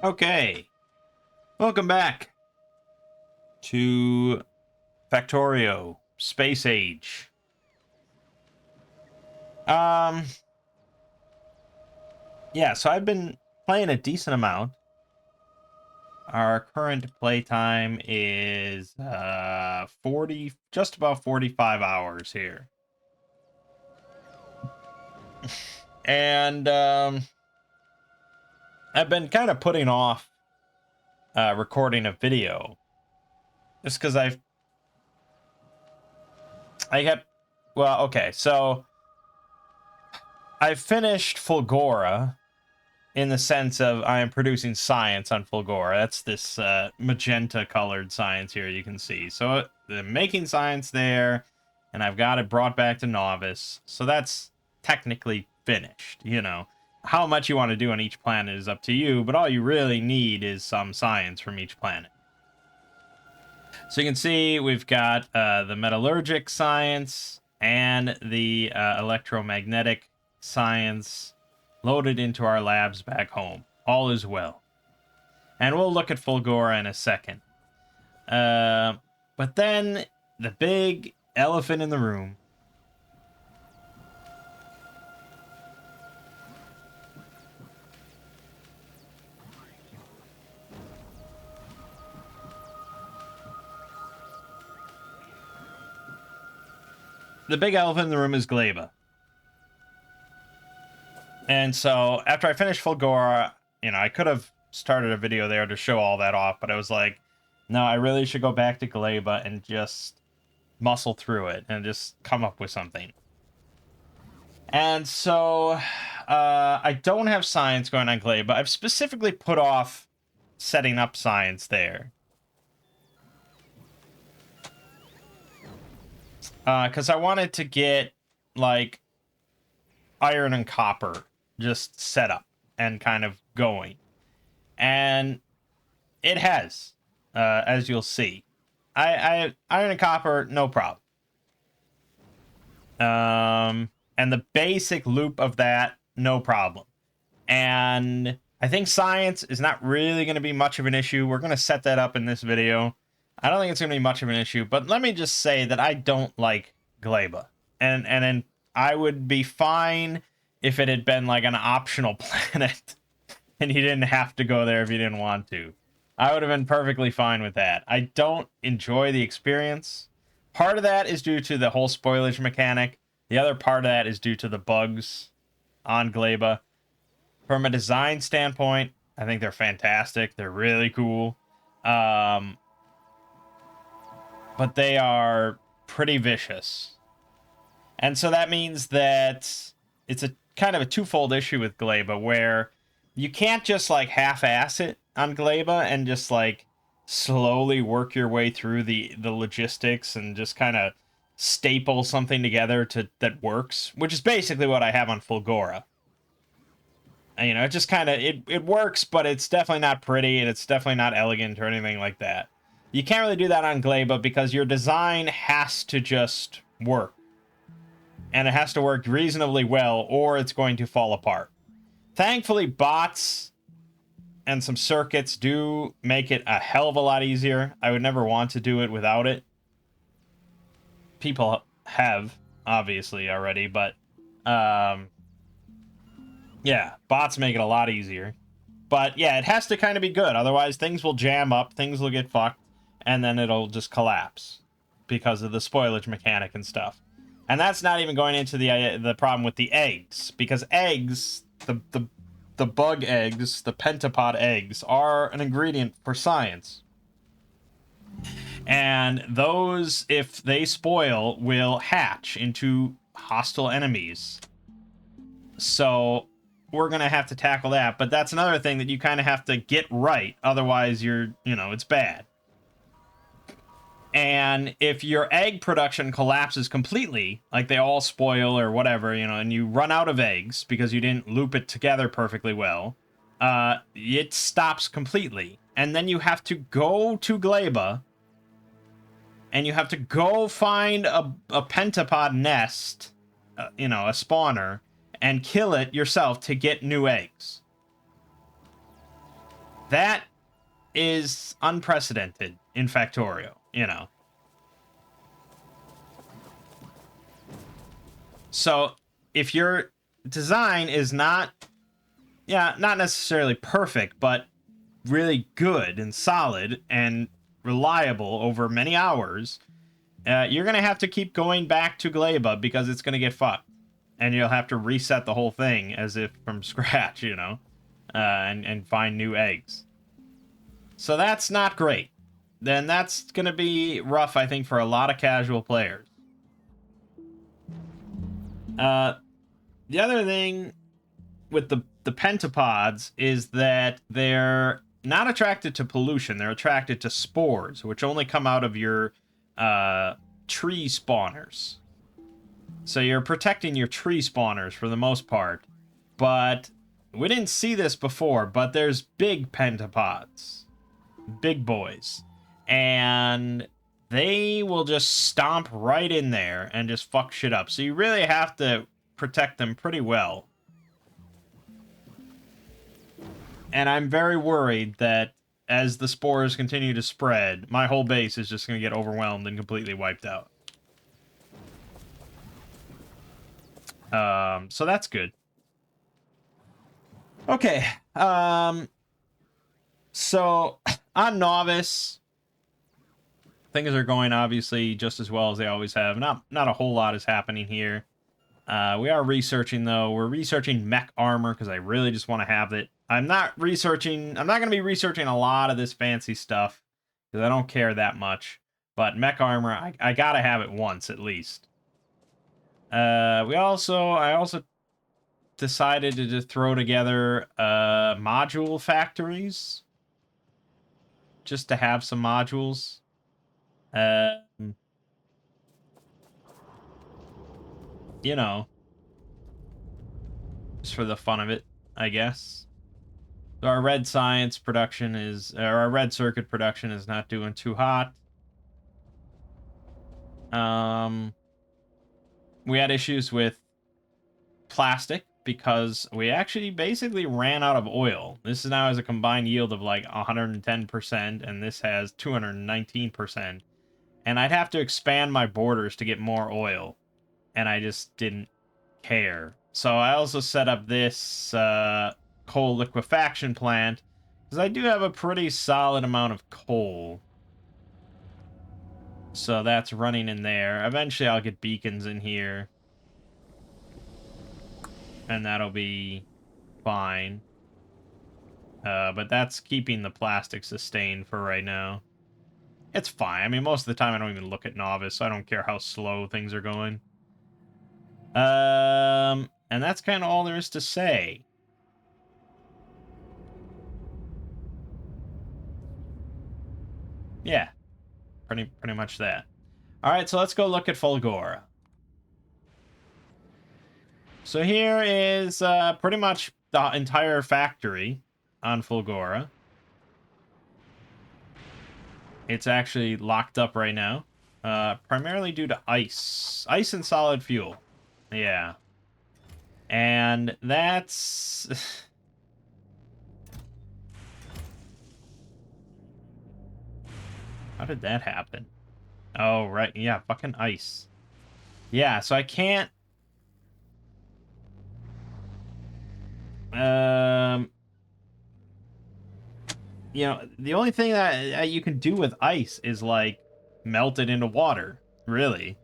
Okay, welcome back to Factorio Space Age. Um, yeah, so I've been playing a decent amount. Our current playtime is 40, just about 45 hours here. And I've been kind of putting off recording a video just because I kept, well, okay, so I finished Fulgora in the sense of I am producing science on Fulgora. That's this magenta colored science here you can see. So I'm making science there, and I've got it brought back to novice. So that's technically finished, you know. How much you want to do on each planet is up to you, but all you really need is some science from each planet. So you can see we've got the metallurgic science and the electromagnetic science loaded into our labs back home. All is well. And we'll look at Fulgora in a second. But then the big elephant in the room. The big elephant in the room is Gleba. And so after I finished Fulgora, I could have started a video there to show all that off, but I was like, no, I really should go back to Gleba and just muscle through it and just come up with something. And so I don't have science going on Gleba. I've specifically put off setting up science there. Because I wanted to get, like, iron and copper just set up and kind of going. And it has, as you'll see. I iron and copper, no problem. And the basic loop of that, no problem. And I think science is not really going to be much of an issue. We're going to set that up in this video. I don't think it's going to be much of an issue, but let me just say that I don't like Gleba. And I would be fine if it had been like an optional planet and you didn't have to go there if you didn't want to. I would have been perfectly fine with that. I don't enjoy the experience. Part of that is due to the whole spoilage mechanic. The other part of that is due to the bugs on Gleba. From a design standpoint, I think they're fantastic. They're really cool. But they are pretty vicious. And so that means that it's a kind of a twofold issue with Gleba, where you can't just like half-ass it on Gleba and just like slowly work your way through the logistics and just kind of staple something together that works, which is basically what I have on Fulgora. And, it just kind of it works, but it's definitely not pretty and it's definitely not elegant or anything like that. You can't really do that on Gleba because your design has to just work. And it has to work reasonably well, or it's going to fall apart. Thankfully, bots and some circuits do make it a hell of a lot easier. I would never want to do it without it. People have, obviously, already, but yeah, bots make it a lot easier. But yeah, it has to kind of be good. Otherwise, things will jam up, things will get fucked, and then it'll just collapse because of the spoilage mechanic and stuff. And that's not even going into the problem with the eggs, because eggs, the bug eggs, the pentapod eggs, are an ingredient for science. And those, if they spoil, will hatch into hostile enemies. So we're going to have to tackle that. But that's another thing that you kind of have to get right. Otherwise, it's bad. And if your egg production collapses completely, like they all spoil or whatever, and you run out of eggs because you didn't loop it together perfectly well, it stops completely. And then you have to go to Gleba, and you have to go find a pentapod nest, a spawner, and kill it yourself to get new eggs. that is unprecedented in Factorio, you know. So if your design is not necessarily perfect, but really good and solid and reliable over many hours, you're going to have to keep going back to Gleba because it's going to get fucked. And you'll have to reset the whole thing as if from scratch, you know, and find new eggs. So that's not great. Then that's going to be rough, I think, for a lot of casual players. The other thing with the pentapods is that they're not attracted to pollution. They're attracted to spores, which only come out of your tree spawners. So you're protecting your tree spawners for the most part. But we didn't see this before, but there's big pentapods. Big boys. And they will just stomp right in there and just fuck shit up. So you really have to protect them pretty well. And I'm very worried that as the spores continue to spread, my whole base is just going to get overwhelmed and completely wiped out. So that's good. Okay. So on Novice, things are going obviously just as well as they always have. Not a whole lot is happening here. We are researching, though. We're researching mech armor because I really just want to have it. I'm not going to be researching a lot of this fancy stuff because I don't care that much. But mech armor, I gotta have it once at least. I also decided to just throw together module factories just to have some modules. You know, just for the fun of it, I guess. So our red science production is, or our red circuit production is not doing too hot. We had issues with plastic because we actually basically ran out of oil. This is now has a combined yield of like 110%, and this has 219%. And I'd have to expand my borders to get more oil, and I just didn't care. So I also set up this coal liquefaction plant, because I do have a pretty solid amount of coal. So that's running in there. Eventually I'll get beacons in here. And that'll be fine. But that's keeping the plastic sustained for right now. It's fine. I mean, most of the time I don't even look at Novice, so I don't care how slow things are going. And that's kind of all there is to say. Yeah. Pretty much that. Alright, so let's go look at Fulgora. So here is pretty much the entire factory on Fulgora. It's actually locked up right now. Primarily due to ice. Ice and solid fuel. Yeah. And that's... How did that happen? Oh, right. Yeah, fucking ice. Yeah, so I can't... You know, the only thing that you can do with ice is, like, melt it into water. Really.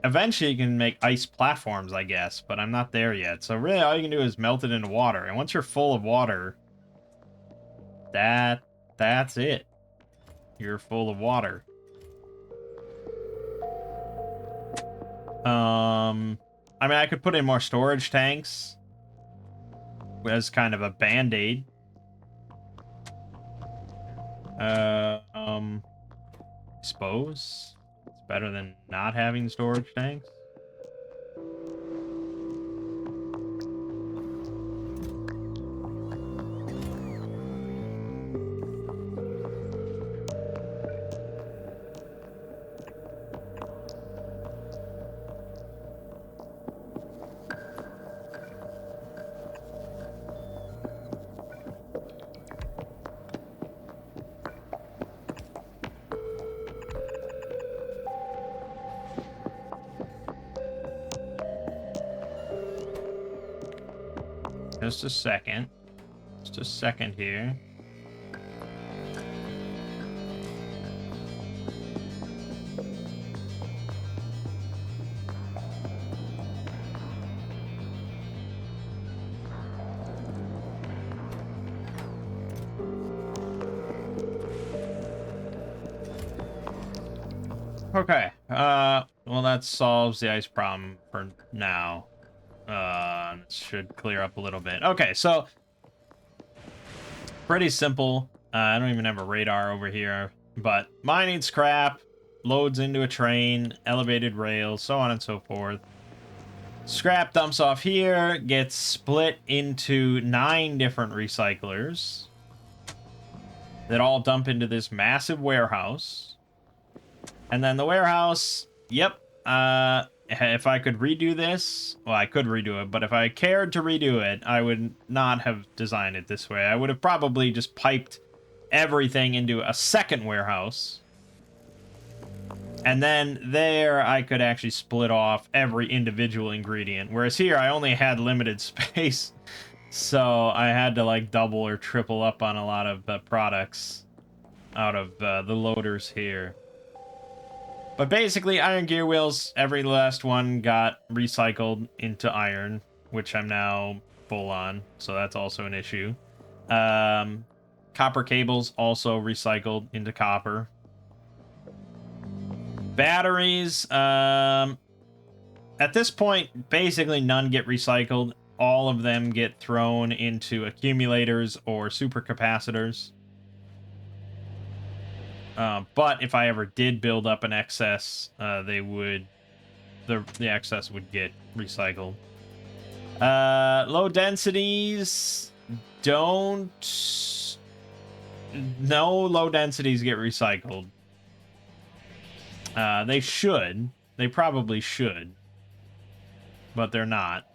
Eventually you can make ice platforms, I guess, but I'm not there yet. So really all you can do is melt it into water. And once you're full of water, that's it. You're full of water. I mean, I could put in more storage tanks as kind of a band-aid. I suppose it's better than not having storage tanks. Just a second. Just a second here. Okay. Well, that solves the ice problem for now. It should clear up a little bit. Okay, so pretty simple. I don't even have a radar over here, but mining scrap loads into a train, elevated rails, so on and so forth. Scrap dumps off here, gets split into 9 different recyclers that all dump into this massive warehouse. And then the warehouse, yep, if I could redo this, well, I could redo it, but if I cared to redo it, I would not have designed it this way. I would have probably just piped everything into a second warehouse. And then there, I could actually split off every individual ingredient. Whereas here, I only had limited space. So I had to, like, double or triple up on a lot of products out of the loaders here. But basically, iron gear wheels, every last one got recycled into iron, which I'm now full on, so that's also an issue. Copper cables also recycled into copper. Batteries, at this point, basically none get recycled. All of them get thrown into accumulators or supercapacitors. But if I ever did build up an excess, the excess would get recycled. Low densities don't. No low densities get recycled. They should. They probably should. But they're not.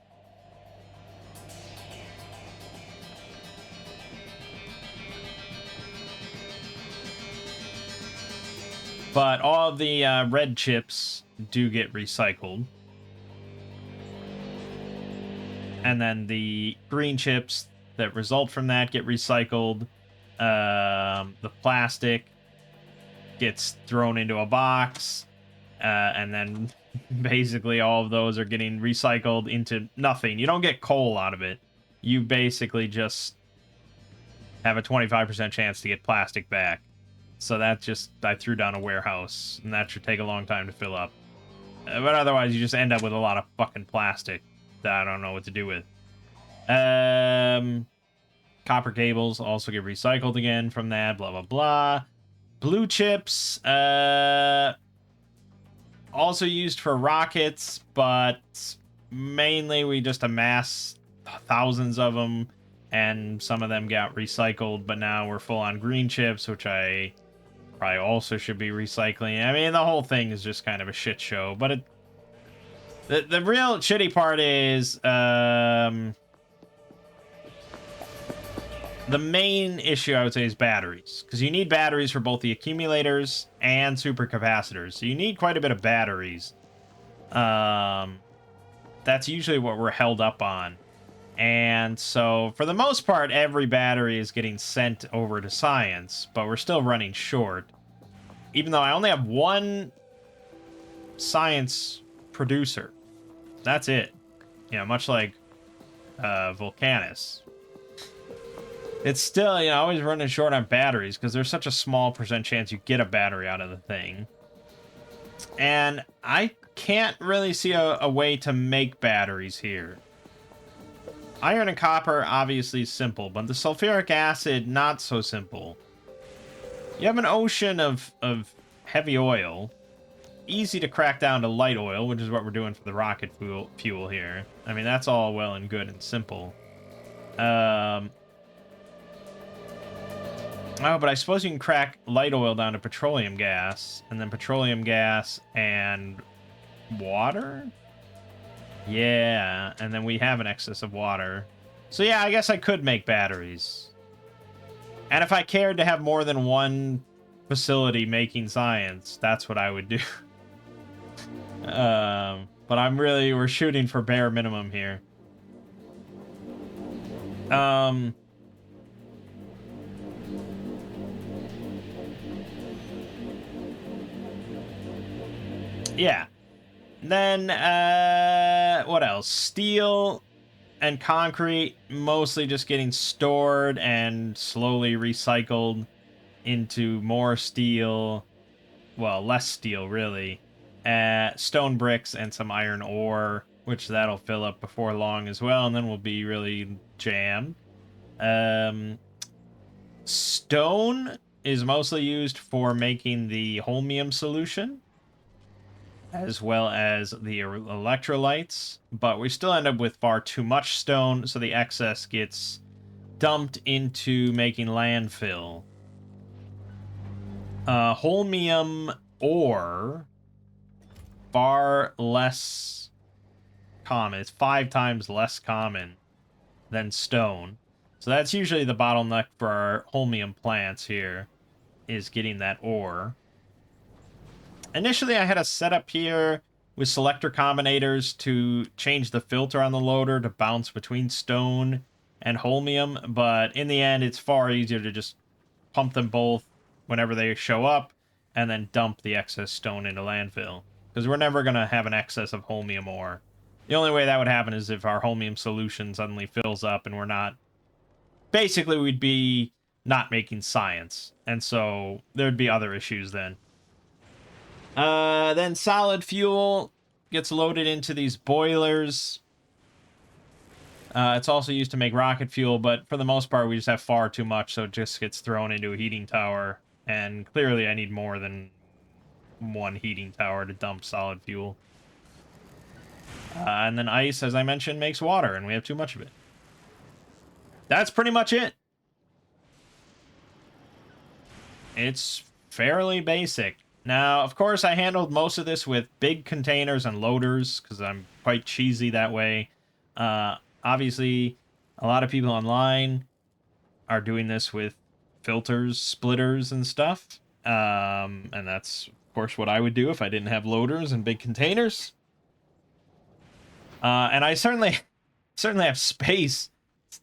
But all of the red chips do get recycled. And then the green chips that result from that get recycled. The plastic gets thrown into a box. And then basically all of those are getting recycled into nothing. You don't get coal out of it. You basically just have a 25% chance to get plastic back. So that just, I threw down a warehouse, and that should take a long time to fill up. But otherwise, you just end up with a lot of fucking plastic that I don't know what to do with. Copper cables also get recycled again from that, blah, blah, blah. Blue chips, also used for rockets, but mainly we just amass thousands of them, and some of them got recycled, but now we're full on green chips, which I probably also should be recycling. I mean, the whole thing is just kind of a shit show, but the real shitty part is the main issue, I would say, is batteries, because you need batteries for both the accumulators and supercapacitors, so you need quite a bit of batteries. That's usually what we're held up on. And so, for the most part, every battery is getting sent over to science, but we're still running short. Even though I only have one science producer. That's it. You know, much like Volcanus. It's still, you know, always running short on batteries, because there's such a small percent chance you get a battery out of the thing. And I can't really see a way to make batteries here. Iron and copper, obviously simple, but the sulfuric acid, not so simple. You have an ocean of heavy oil. Easy to crack down to light oil, which is what we're doing for the rocket fuel here. I mean, that's all well and good and simple. Oh, but I suppose you can crack light oil down to petroleum gas, and then petroleum gas and water? Yeah, and then we have an excess of water. So yeah, I guess I could make batteries. And if I cared to have more than one facility making science, that's what I would do. But we're shooting for bare minimum here. Um, yeah. Then, what else? Steel and concrete mostly just getting stored and slowly recycled into more steel. Well, less steel, really. Stone bricks and some iron ore, which that'll fill up before long as well, and then we'll be really jammed. Stone is mostly used for making the holmium solution, as well as the electrolytes, but we still end up with far too much stone, so the excess gets dumped into making landfill. Holmium ore, far less common. It's 5 times less common than stone. So that's usually the bottleneck for our holmium plants here, is getting that ore. Initially, I had a setup here with selector combinators to change the filter on the loader to bounce between stone and holmium, but in the end, it's far easier to just pump them both whenever they show up and then dump the excess stone into landfill, because we're never going to have an excess of holmium ore. The only way that would happen is if our holmium solution suddenly fills up and we're not... Basically, we'd be not making science, and so there'd be other issues then. Then solid fuel gets loaded into these boilers. It's also used to make rocket fuel, but for the most part, we just have far too much, so it just gets thrown into a heating tower. And clearly, I need more than one heating tower to dump solid fuel. And then ice, as I mentioned, makes water, and we have too much of it. That's pretty much it. It's fairly basic. Now, of course, I handled most of this with big containers and loaders, because I'm quite cheesy that way. Obviously, a lot of people online are doing this with filters, splitters, and stuff. And that's, of course, what I would do if I didn't have loaders and big containers. And I certainly have space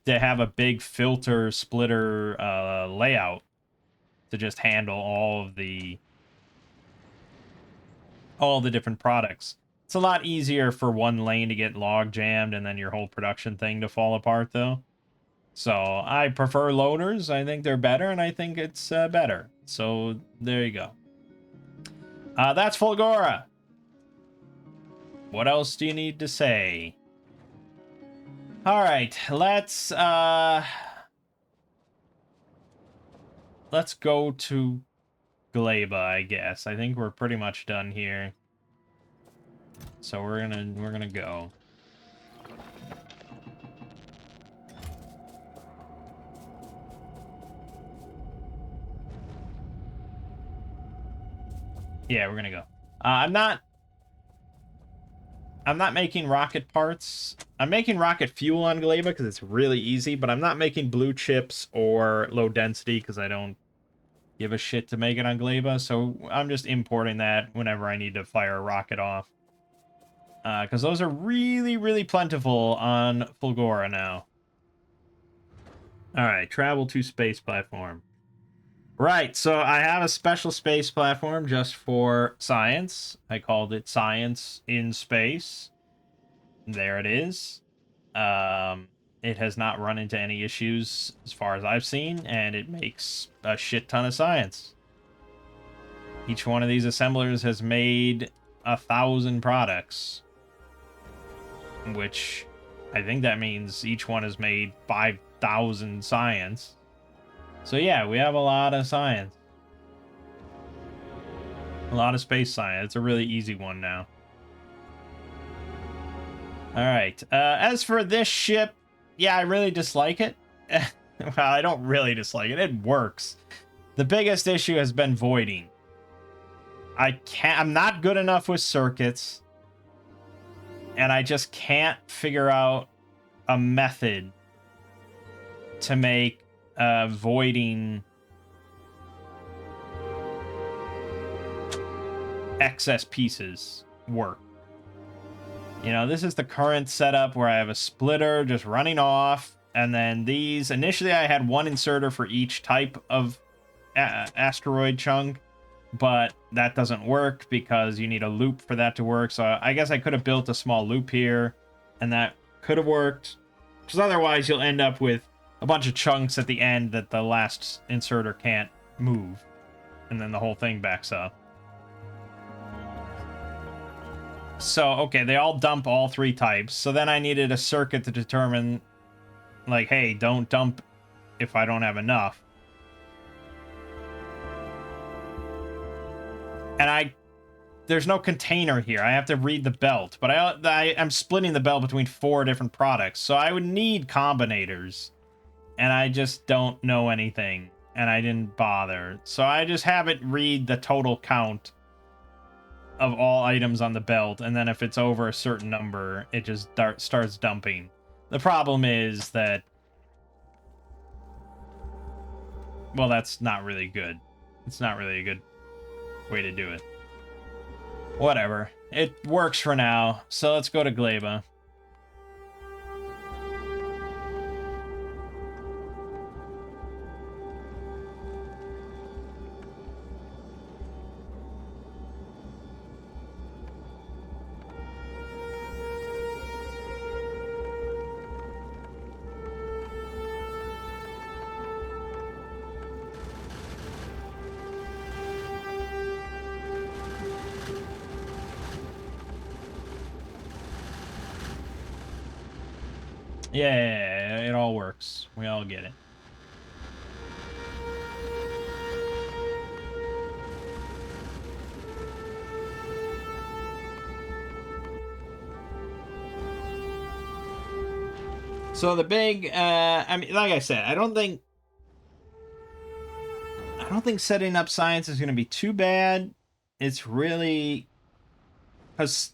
to have a big filter splitter layout to just handle all the different products. It's a lot easier for one lane to get log jammed and then your whole production thing to fall apart, though. So I prefer loaders. I think they're better, and I think it's better. So there you go. That's Fulgora. What else do you need to say? All right, let's go to Gleba, I guess. I think we're pretty much done here. So we're gonna go. Yeah, we're gonna go. I'm not making rocket parts. I'm making rocket fuel on Gleba because it's really easy, but I'm not making blue chips or low density because I don't give a shit to make it on Gleba, so I'm just importing that whenever I need to fire a rocket off. Because those are really, really plentiful on Fulgora now. Alright, travel to space platform. Right, so I have a special space platform just for science. I called it Science in Space. There it is. It has not run into any issues as far as I've seen, and it makes a shit ton of science. Each one of these assemblers has made 1,000 products, which I think that means each one has made 5,000 science. So yeah, we have a lot of science. A lot of space science. It's a really easy one now. Alright, as for this ship, yeah, I really dislike it. Well, I don't really dislike it. It works. The biggest issue has been voiding. I'm not good enough with circuits, and I just can't figure out a method to make voiding excess pieces work. You know, this is the current setup where I have a splitter just running off And then these, initially I had one inserter for each type of asteroid chunk, but that doesn't work because you need a loop for that to work. So I guess I could have built a small loop here, and that could have worked. Because otherwise you'll end up with a bunch of chunks at the end that the last inserter can't move, and then the whole thing backs up. So, okay, they all dump all three types. So then I needed a circuit to determine, like, hey, don't dump if I don't have enough. And there's no container here. I have to read the belt, but I'm splitting the belt between 4 different products, so I would need combinators, and I just don't know anything, and I didn't bother. So I just have it read the total count of all items on the belt, and then if it's over a certain number, it just starts dumping. The problem is that, well, that's not really good. It's not really a good way to do it. Whatever. It works for now, so let's go to Gleba. Yeah, it all works. We all get it. So the big, I mean, like I said, I don't think setting up science is going to be too bad. It's really, because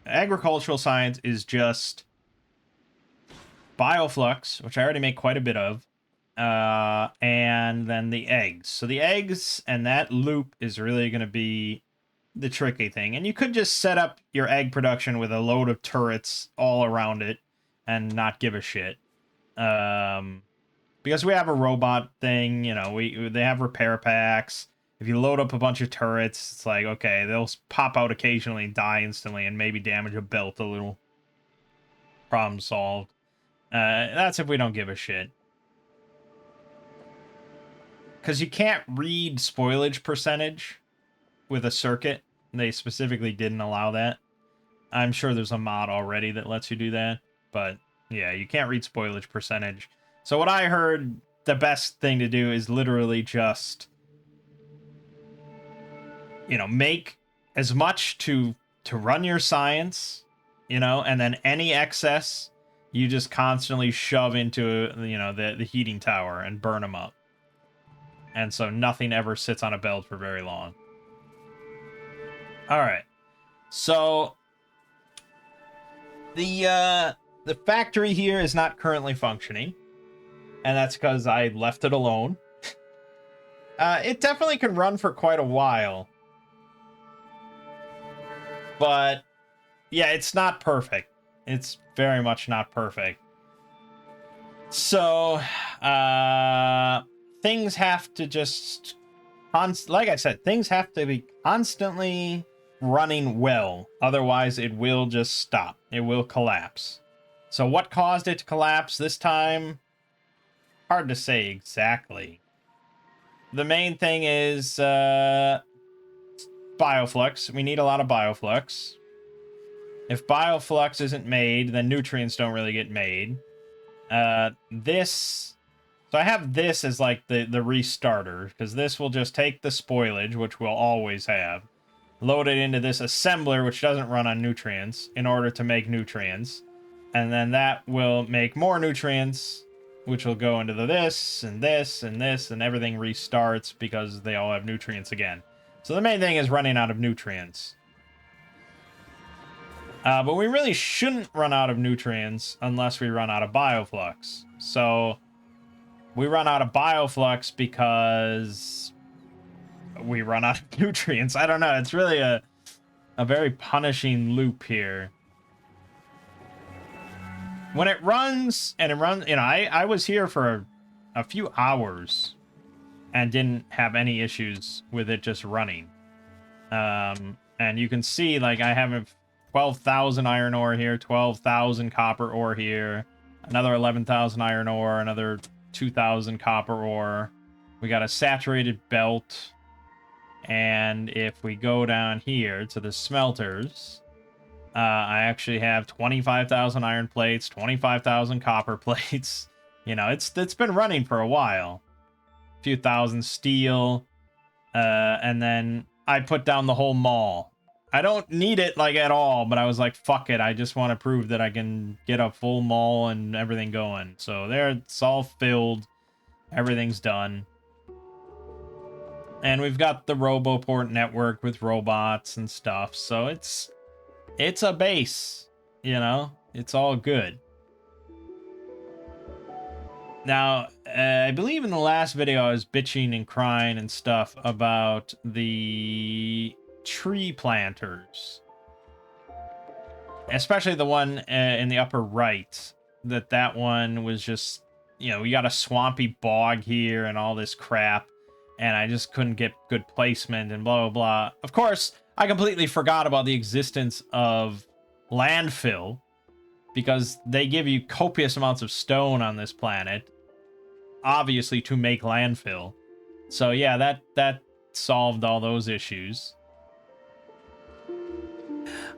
agricultural science is just bioflux, which I already make quite a bit of, and then the eggs. So the eggs and that loop is really going to be the tricky thing. And you could just set up your egg production with a load of turrets all around it and not give a shit. Because we have a robot thing, you know, they have repair packs. If you load up a bunch of turrets, it's like, okay, they'll pop out occasionally and die instantly and maybe damage a belt a little. Problem solved. That's if we don't give a shit. Because you can't read spoilage percentage with a circuit. They specifically didn't allow that. I'm sure there's a mod already that lets you do that. But yeah, you can't read spoilage percentage. So what I heard, the best thing to do is literally just, you know, make as much to run your science, you know, and then any excess you just constantly shove into, you know, the heating tower and burn them up. And so nothing ever sits on a belt for very long. All right. So the factory here is not currently functioning, and that's because I left it alone. It definitely can run for quite a while, but yeah, it's not perfect. It's very much not perfect. So things have to just like I said, things have to be constantly running well, otherwise it will just stop. It will collapse. So what caused it to collapse this time? Hard to say exactly. The main thing is bioflux. We need a lot of bioflux. If bioflux isn't made, then nutrients don't really get made. So I have this as like the restarter, because this will just take the spoilage, which we'll always have, load it into this assembler, which doesn't run on nutrients, in order to make nutrients. And then that will make more nutrients, which will go into this, and this, and this, and everything restarts because they all have nutrients again. So the main thing is running out of nutrients. But we really shouldn't run out of nutrients unless we run out of bioflux. So we run out of bioflux because we run out of nutrients. I don't know. It's really a very punishing loop here. when it runs, and it runs, you know, I was here for a few hours and didn't have any issues with it just running. And you can see, like, I have 12,000 iron ore here, 12,000 copper ore here, another 11,000 iron ore, another 2,000 copper ore. We got a saturated belt. And if we go down here to the smelters, I actually have 25,000 iron plates, 25,000 copper plates. You know, it's been running for a while. A few thousand steel. And then I put down the whole mall. I don't need it, like, at all, but I was like, fuck it. I just want to prove that I can get a full mall and everything going. So there, it's all filled. Everything's done. And we've got the Roboport network with robots and stuff. So it's a base, you know? It's all good. Now, I believe in the last video I was bitching and crying and stuff about the tree planters. Especially the one in the upper right. That one was just, you know, we got a swampy bog here and all this crap. And I just couldn't get good placement and blah, blah, blah. Of course, I completely forgot about the existence of landfill, because they give you copious amounts of stone on this planet, obviously to make landfill. So yeah, that solved all those issues.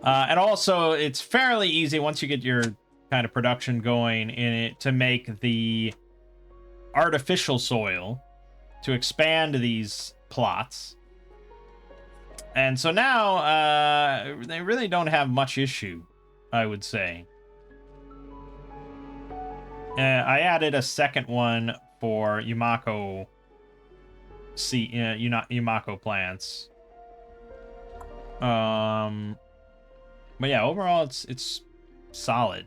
And also, it's fairly easy once you get your kind of production going in it to make the artificial soil to expand these plots. And so now, they really don't have much issue, I would say. I added a second one for Yumako Yumako plants. But yeah, overall it's solid.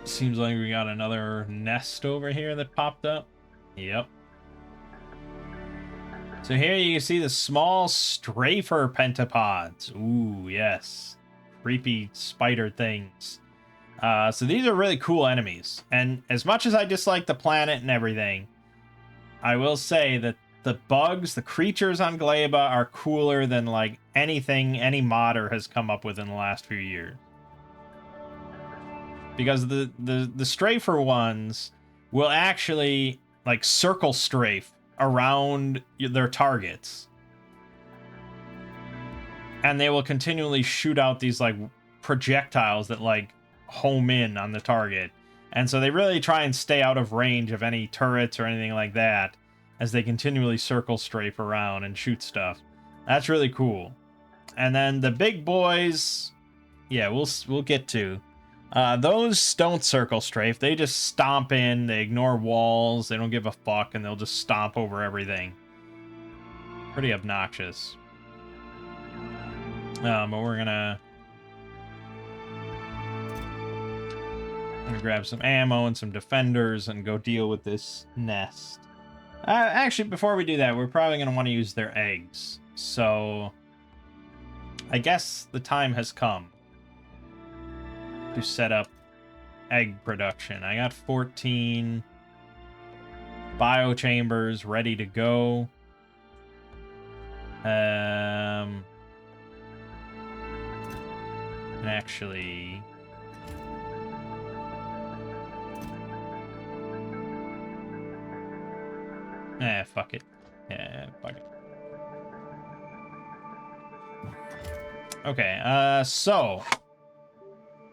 Seems like we got another nest over here that popped up. Yep. So here you can see the small strafer pentapods. Ooh, yes. Creepy spider things. So these are really cool enemies. And as much as I dislike the planet and everything, I will say that the bugs, the creatures on Gleba are cooler than, like, anything any modder has come up with in the last few years. Because the strafer ones will actually, like, circle strafe around their targets. And they will continually shoot out these, like, projectiles that, like, home in on the target. And so they really try and stay out of range of any turrets or anything like that as they continually circle strafe around and shoot stuff. That's really cool. And then the big boys, yeah, we'll get to. Those don't circle strafe. They just stomp in, they ignore walls, they don't give a fuck, and they'll just stomp over everything. Pretty obnoxious. But we're gonna grab some ammo and some defenders and go deal with this nest. Actually, before we do that, we're probably gonna want to use their eggs. So I guess the time has come to set up egg production. I got 14 biochambers ready to go. And actually, fuck it. Yeah, fuck it. Okay, so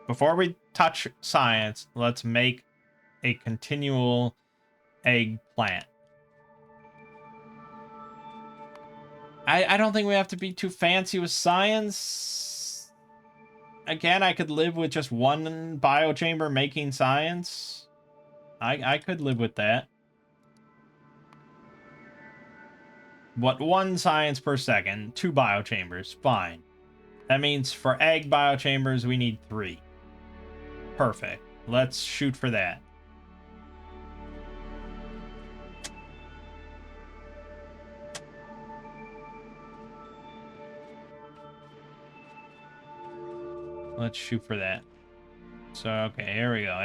before we touch science, let's make a continual egg plant. I don't think we have to be too fancy with science. Again, I could live with just one biochamber making science. I could live with that. What, 1 science per second, 2 biochambers, fine. That means for egg biochambers, we need 3. Perfect. Let's shoot for that. let's shoot for that. So, okay, here we go.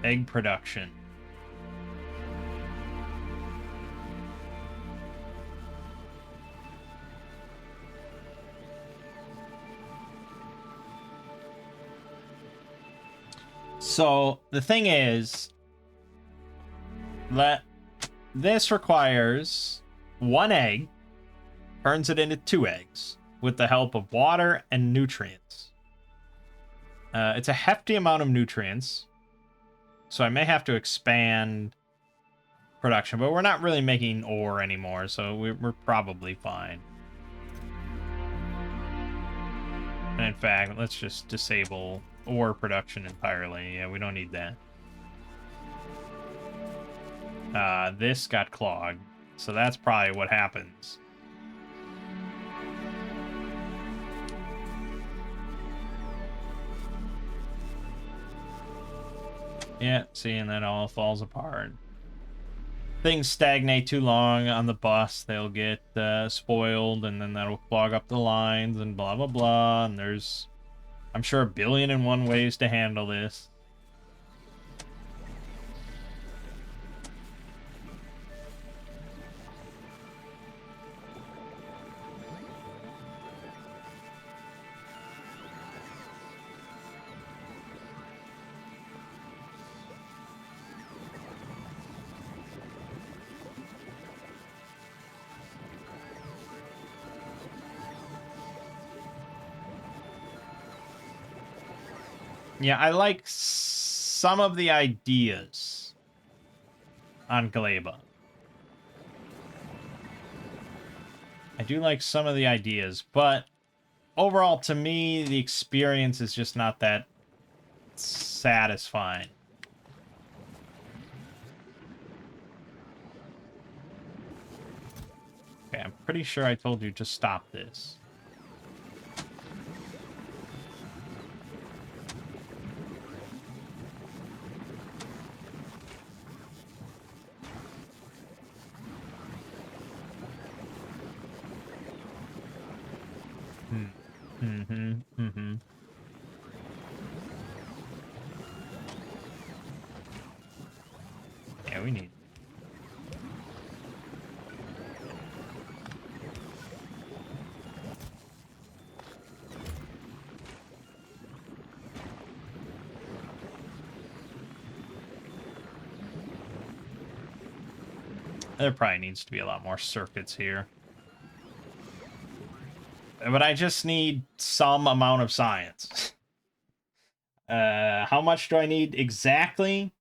Egg production. So, the thing is that this requires 1 egg, turns it into 2 eggs, with the help of water and nutrients. It's a hefty amount of nutrients, so I may have to expand production, but we're not really making ore anymore, so we're probably fine. And in fact, let's just disable ore production entirely. Yeah, we don't need that. This got clogged, so that's probably what happens. Yeah, see, and then all falls apart. Things stagnate too long on the bus, they'll get spoiled, and then that'll clog up the lines, and blah, blah, blah, and there's, I'm sure, 1,000,001 ways to handle this. Yeah, I like some of the ideas on Gleba. I do like some of the ideas, but overall, to me, the experience is just not that satisfying. Okay, I'm pretty sure I told you to stop this. Mm-hmm. Yeah, we need. There probably needs to be a lot more circuits here. But I just need some amount of science. How much do I need exactly?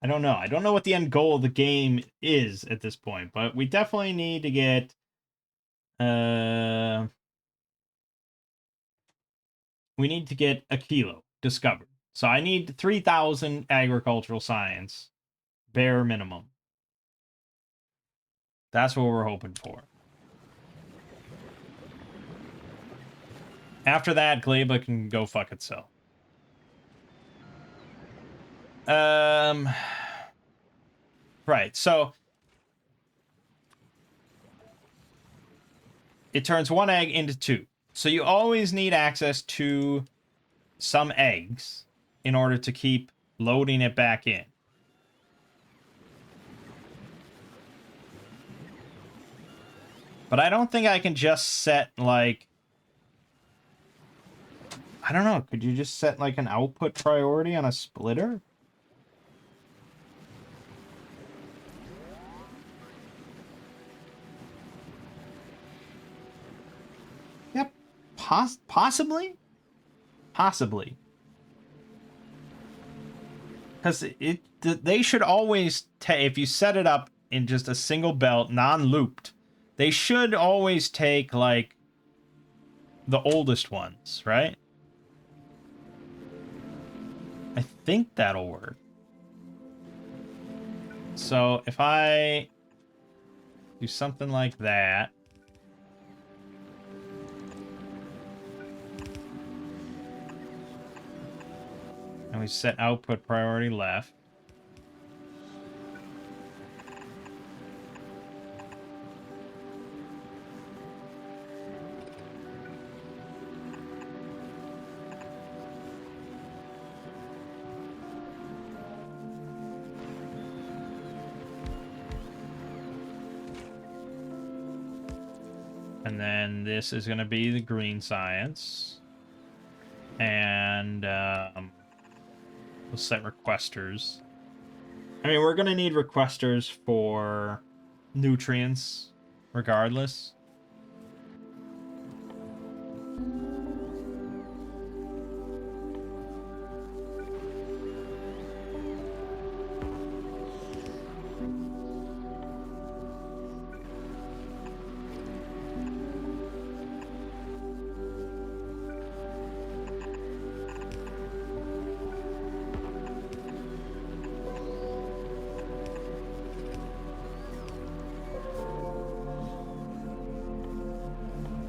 I don't know. I don't know what the end goal of the game is at this point, but we definitely need to get we need to get a kilo discovered. So I need 3,000 agricultural science, bare minimum. That's what we're hoping for. After that, Gleba can go fuck itself. Right, so it turns 1 egg into 2. So you always need access to some eggs in order to keep loading it back in. But I don't think I can just set, like... I don't know, could you just set, like, an output priority on a splitter? Yep, possibly? Possibly. Because they should always, if you set it up in just a single belt, non-looped, they should always take, like, the oldest ones, right? I think that'll work. So if I do something like that, and we set output priority left, And then this is going to be the green science. And we'll set requesters. I mean, we're going to need requesters for nutrients, regardless.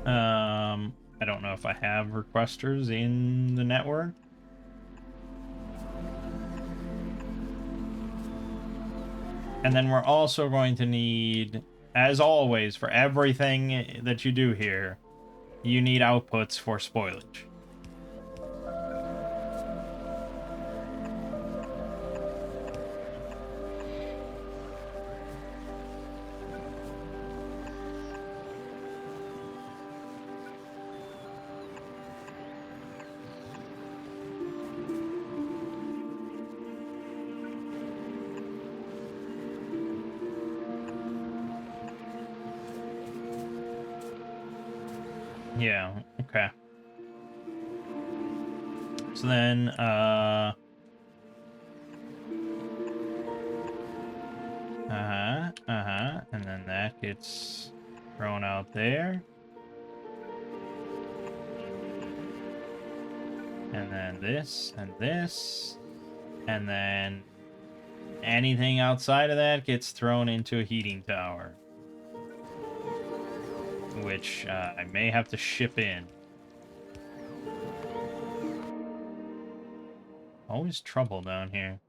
I don't know if I have requesters in the network. And then we're also going to need, as always, for everything that you do here, you need outputs for spoilage. Yeah, okay. So then, and then that gets thrown out there. And then this, and then anything outside of that gets thrown into a heating tower. Which I may have to ship in. Always trouble down here.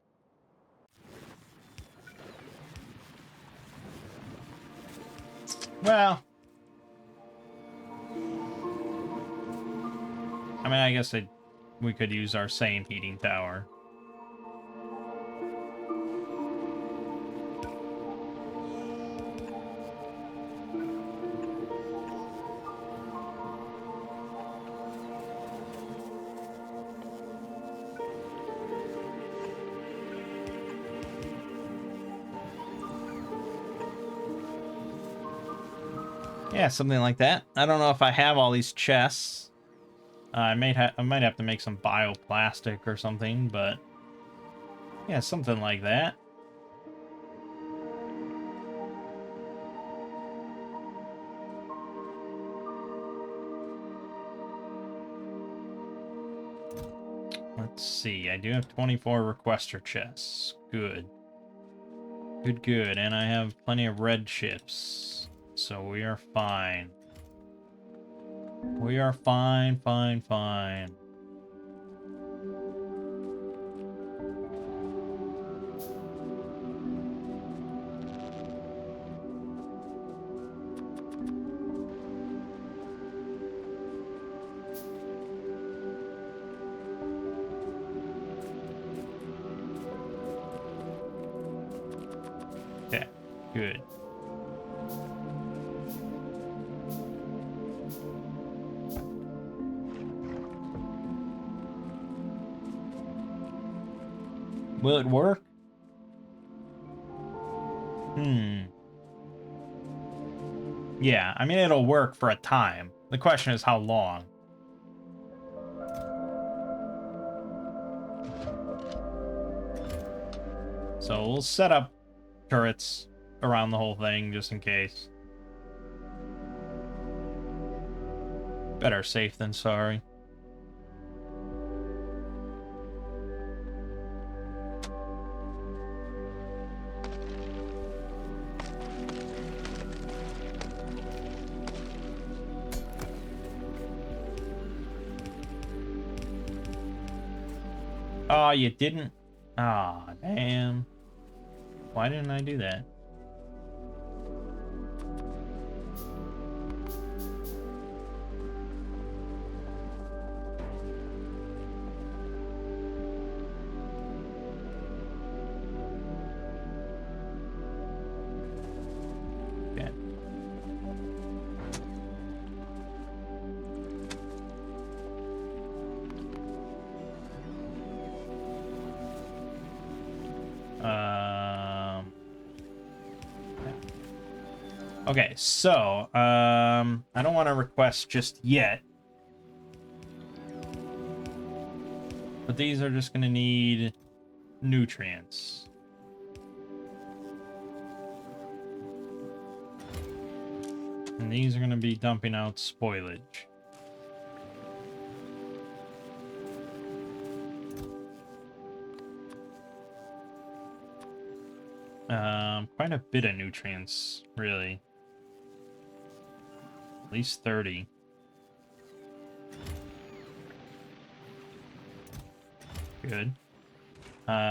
Well, I mean, I guess we could use our same heating tower. Yeah, something like that. I don't know if I have all these chests. I might have to make some bioplastic or something, but yeah, something like that. Let's see. I do have 24 requester chests. Good. Good. And I have plenty of red chips. So we are fine. We are fine. Okay, good. Will it work? Yeah, I mean, it'll work for a time. The question is how long. So we'll set up turrets around the whole thing just in case. Better safe than sorry. Oh, you didn't? Ah, oh, damn. Why didn't I do that? Okay, so, I don't want to request just yet. But these are just going to need nutrients. And these are going to be dumping out spoilage. Quite a bit of nutrients, really. At least 30. Good.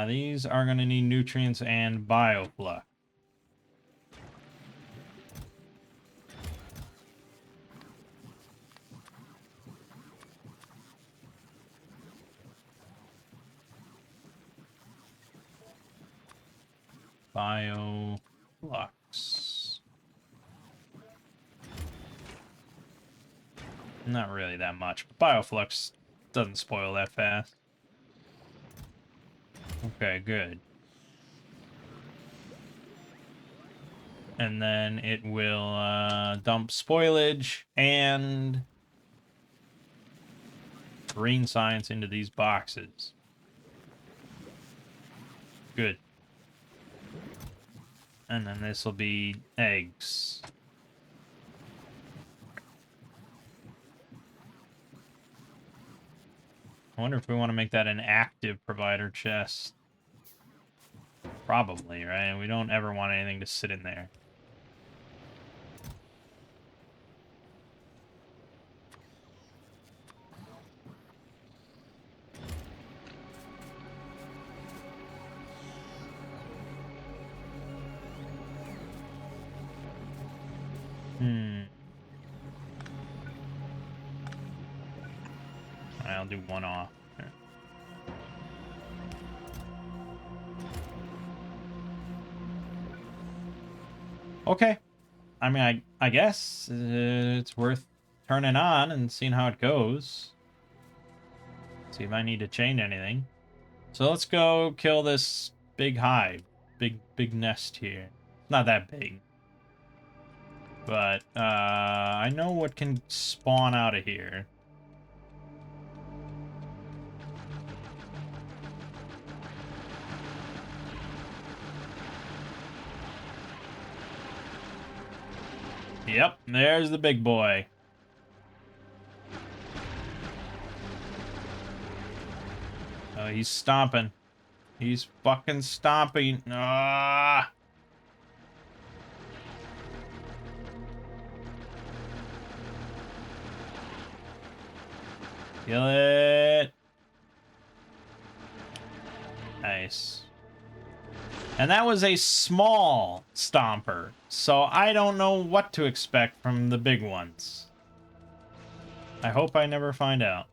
These are going to need nutrients and bioflux. Bioflux. Not really that much. Bioflux doesn't spoil that fast. Okay, good. And then it will dump spoilage and green science into these boxes. Good. And then this will be eggs. I wonder if we want to make that an active provider chest. Probably, right? We don't ever want anything to sit in there. I'll do one off. Here. Okay. I mean, I guess it's worth turning on and seeing how it goes. See if I need to change anything. So let's go kill this big hive. Big nest here. Not that big. But, I know what can spawn out of here. Yep, there's the big boy. Oh, he's stomping. He's fucking stomping. Ah! Kill it. Nice. And that was a small stomper, so I don't know what to expect from the big ones. I hope I never find out.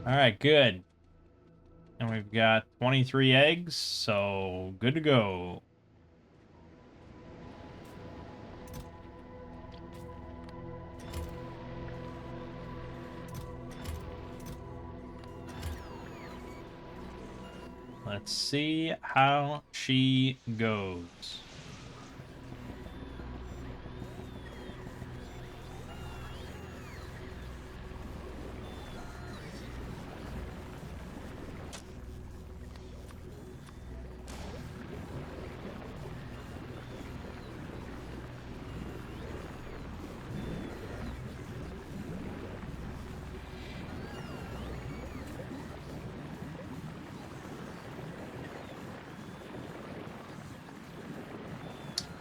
Alright, good. And we've got 23 eggs, so good to go. Let's see how she goes.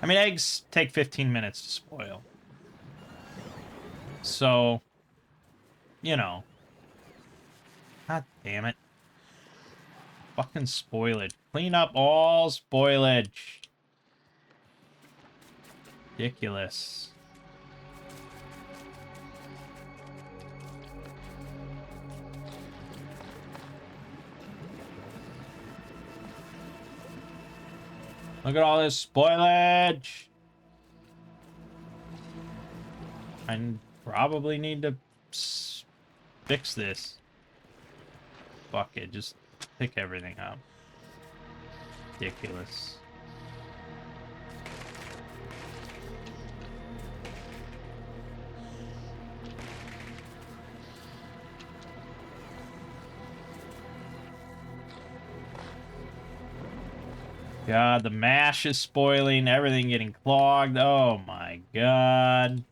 I mean, eggs take 15 minutes to spoil. So, you know. God damn it. Fucking spoilage. Clean up all spoilage. Ridiculous. Look at all this spoilage. I probably need to fix this. Fuck it, just pick everything up. Ridiculous. God, the mash is spoiling, everything getting clogged. Oh my god.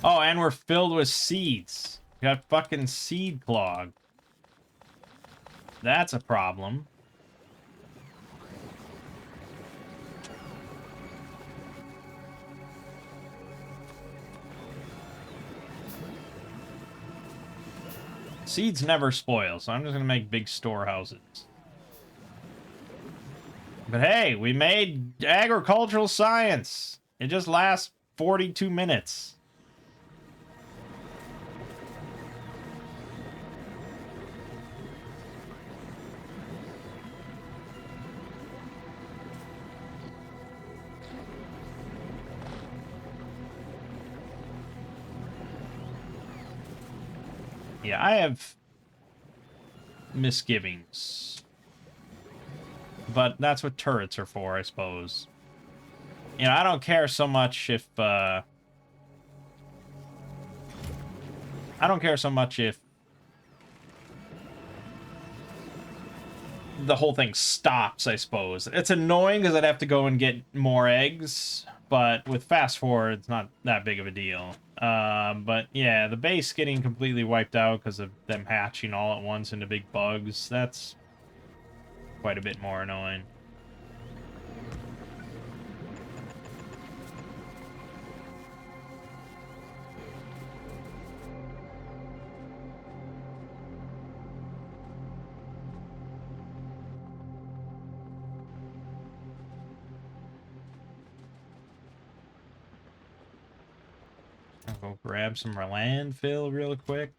Oh, and we're filled with seeds. We got fucking seed clog. That's a problem. Seeds never spoil, so I'm just gonna make big storehouses. But hey, we made agricultural science. It just lasts 42 minutes. Yeah, I have misgivings. But that's what turrets are for, I suppose. You know, I don't care so much if, I don't care so much if the whole thing stops, I suppose. It's annoying because I'd have to go and get more eggs, but with fast forward, it's not that big of a deal. But yeah, the base getting completely wiped out because of them hatching all at once into big bugs, that's quite a bit more annoying. I'll go grab some landfill real quick.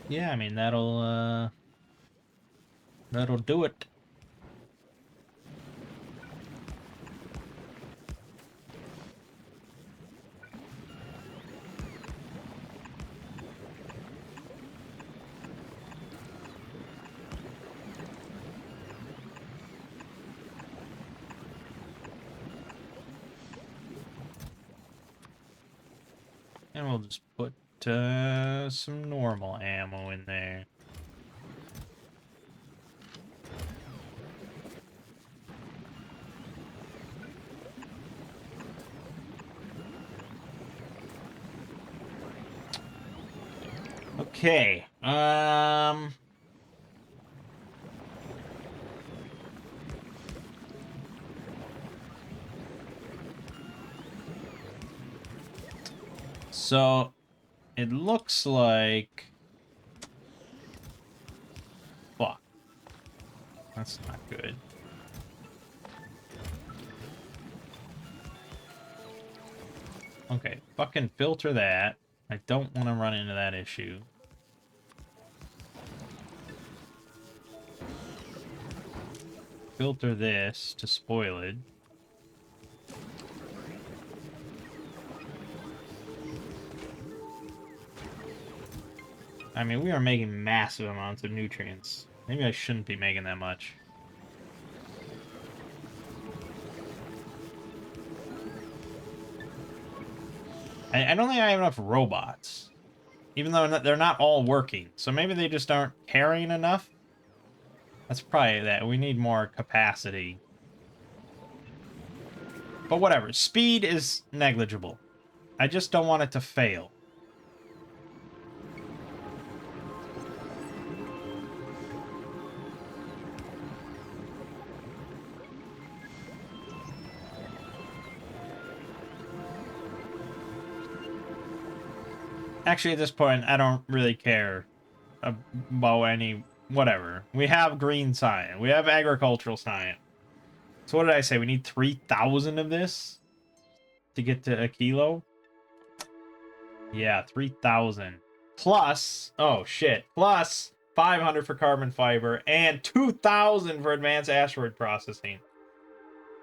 Yeah, I mean, that'll do it. And we'll just put some normal ammo in there. Okay. So it looks like, fuck. That's not good. Okay, fucking filter that. I don't want to run into that issue. Filter this to spoilage. I mean, we are making massive amounts of nutrients. Maybe I shouldn't be making that much. I don't think I have enough robots. Even though they're not all working. So maybe they just aren't carrying enough? That's probably that. We need more capacity. But whatever. Speed is negligible. I just don't want it to fail. Actually, at this point, I don't really care about any... Whatever. We have green science. We have agricultural science. So what did I say? We need 3,000 of this to get to a kilo? Yeah, 3,000. Plus... Oh, shit. Plus 500 for carbon fiber and 2,000 for advanced asteroid processing.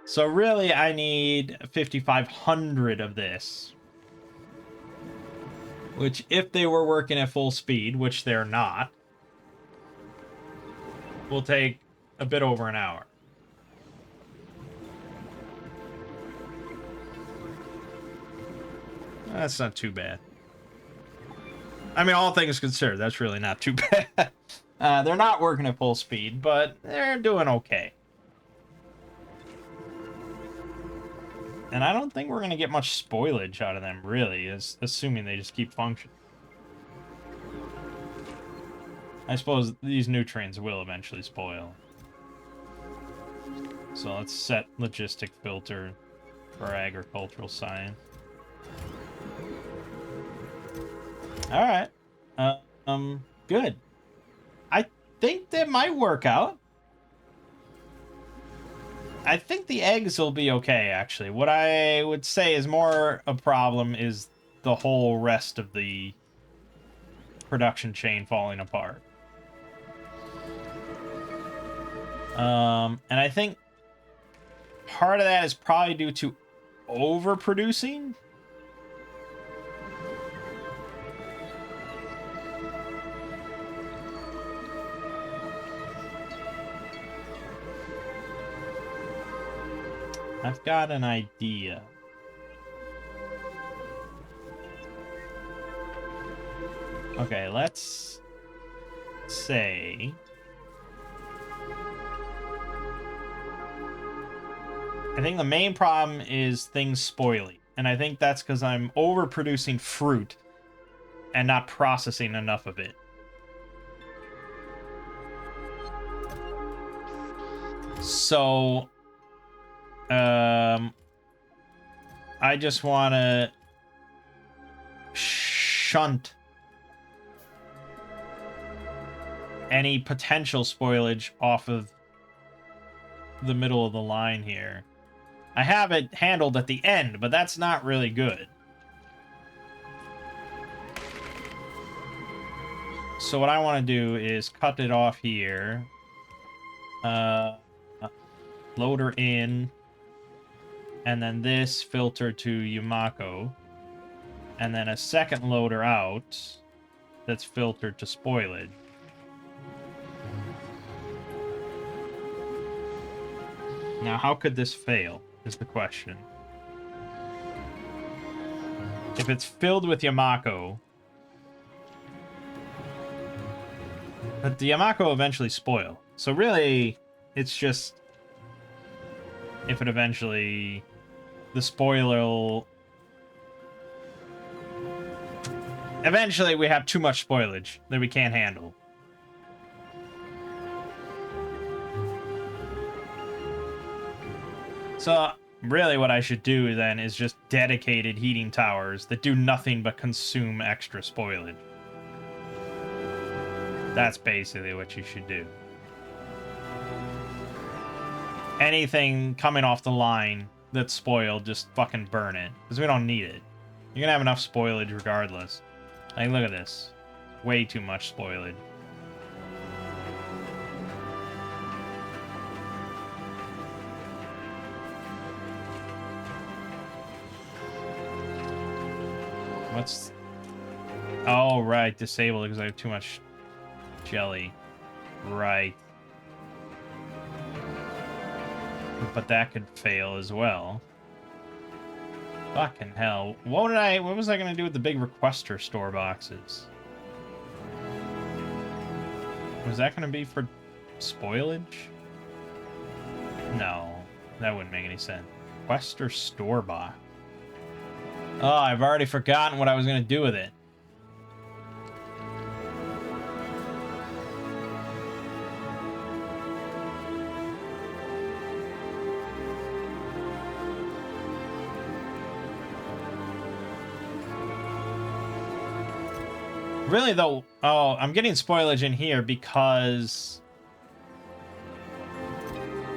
So really, I need 5,500 of this. Which, if they were working at full speed, which they're not, will take a bit over an hour. That's not too bad. I mean, all things considered, that's really not too bad. They're not working at full speed, but they're doing okay. And I don't think we're going to get much spoilage out of them, really, assuming they just keep functioning. I suppose these nutrients will eventually spoil. So let's set logistic filter for agricultural science. Alright. Good. I think that might work out. I think the eggs will be okay, actually. What I would say is more a problem is the whole rest of the production chain falling apart. And I think part of that is probably due to overproducing. I've got an idea. Okay, let's say... I think the main problem is things spoiling. And I think that's because I'm overproducing fruit and not processing enough of it. So... I just want to shunt any potential spoilage off of the middle of the line here. I have it handled at the end, but that's not really good. So what I want to do is cut it off here. Loader in. And then this filter to Yumako. And then a second loader out that's filtered to spoilage. Now, how could this fail, is the question. If it's filled with Yumako... But the Yumako eventually spoil. So really, it's just... If it eventually... The spoiler will... Eventually, we have too much spoilage that we can't handle. So, really what I should do then is just dedicated heating towers that do nothing but consume extra spoilage. That's basically what you should do. Anything coming off the line that's spoiled, just fucking burn it. Because we don't need it. You're gonna have enough spoilage regardless. Like, look at this. Way too much spoilage. What's... Oh, right. Disabled because I have too much jelly. Right. But that could fail as well. Fucking hell. What was I gonna do with the big requester store boxes? Was that gonna be for spoilage? No. That wouldn't make any sense. Requester store box. Oh, I've already forgotten what I was gonna do with it. Really, though... Oh, I'm getting spoilage in here because...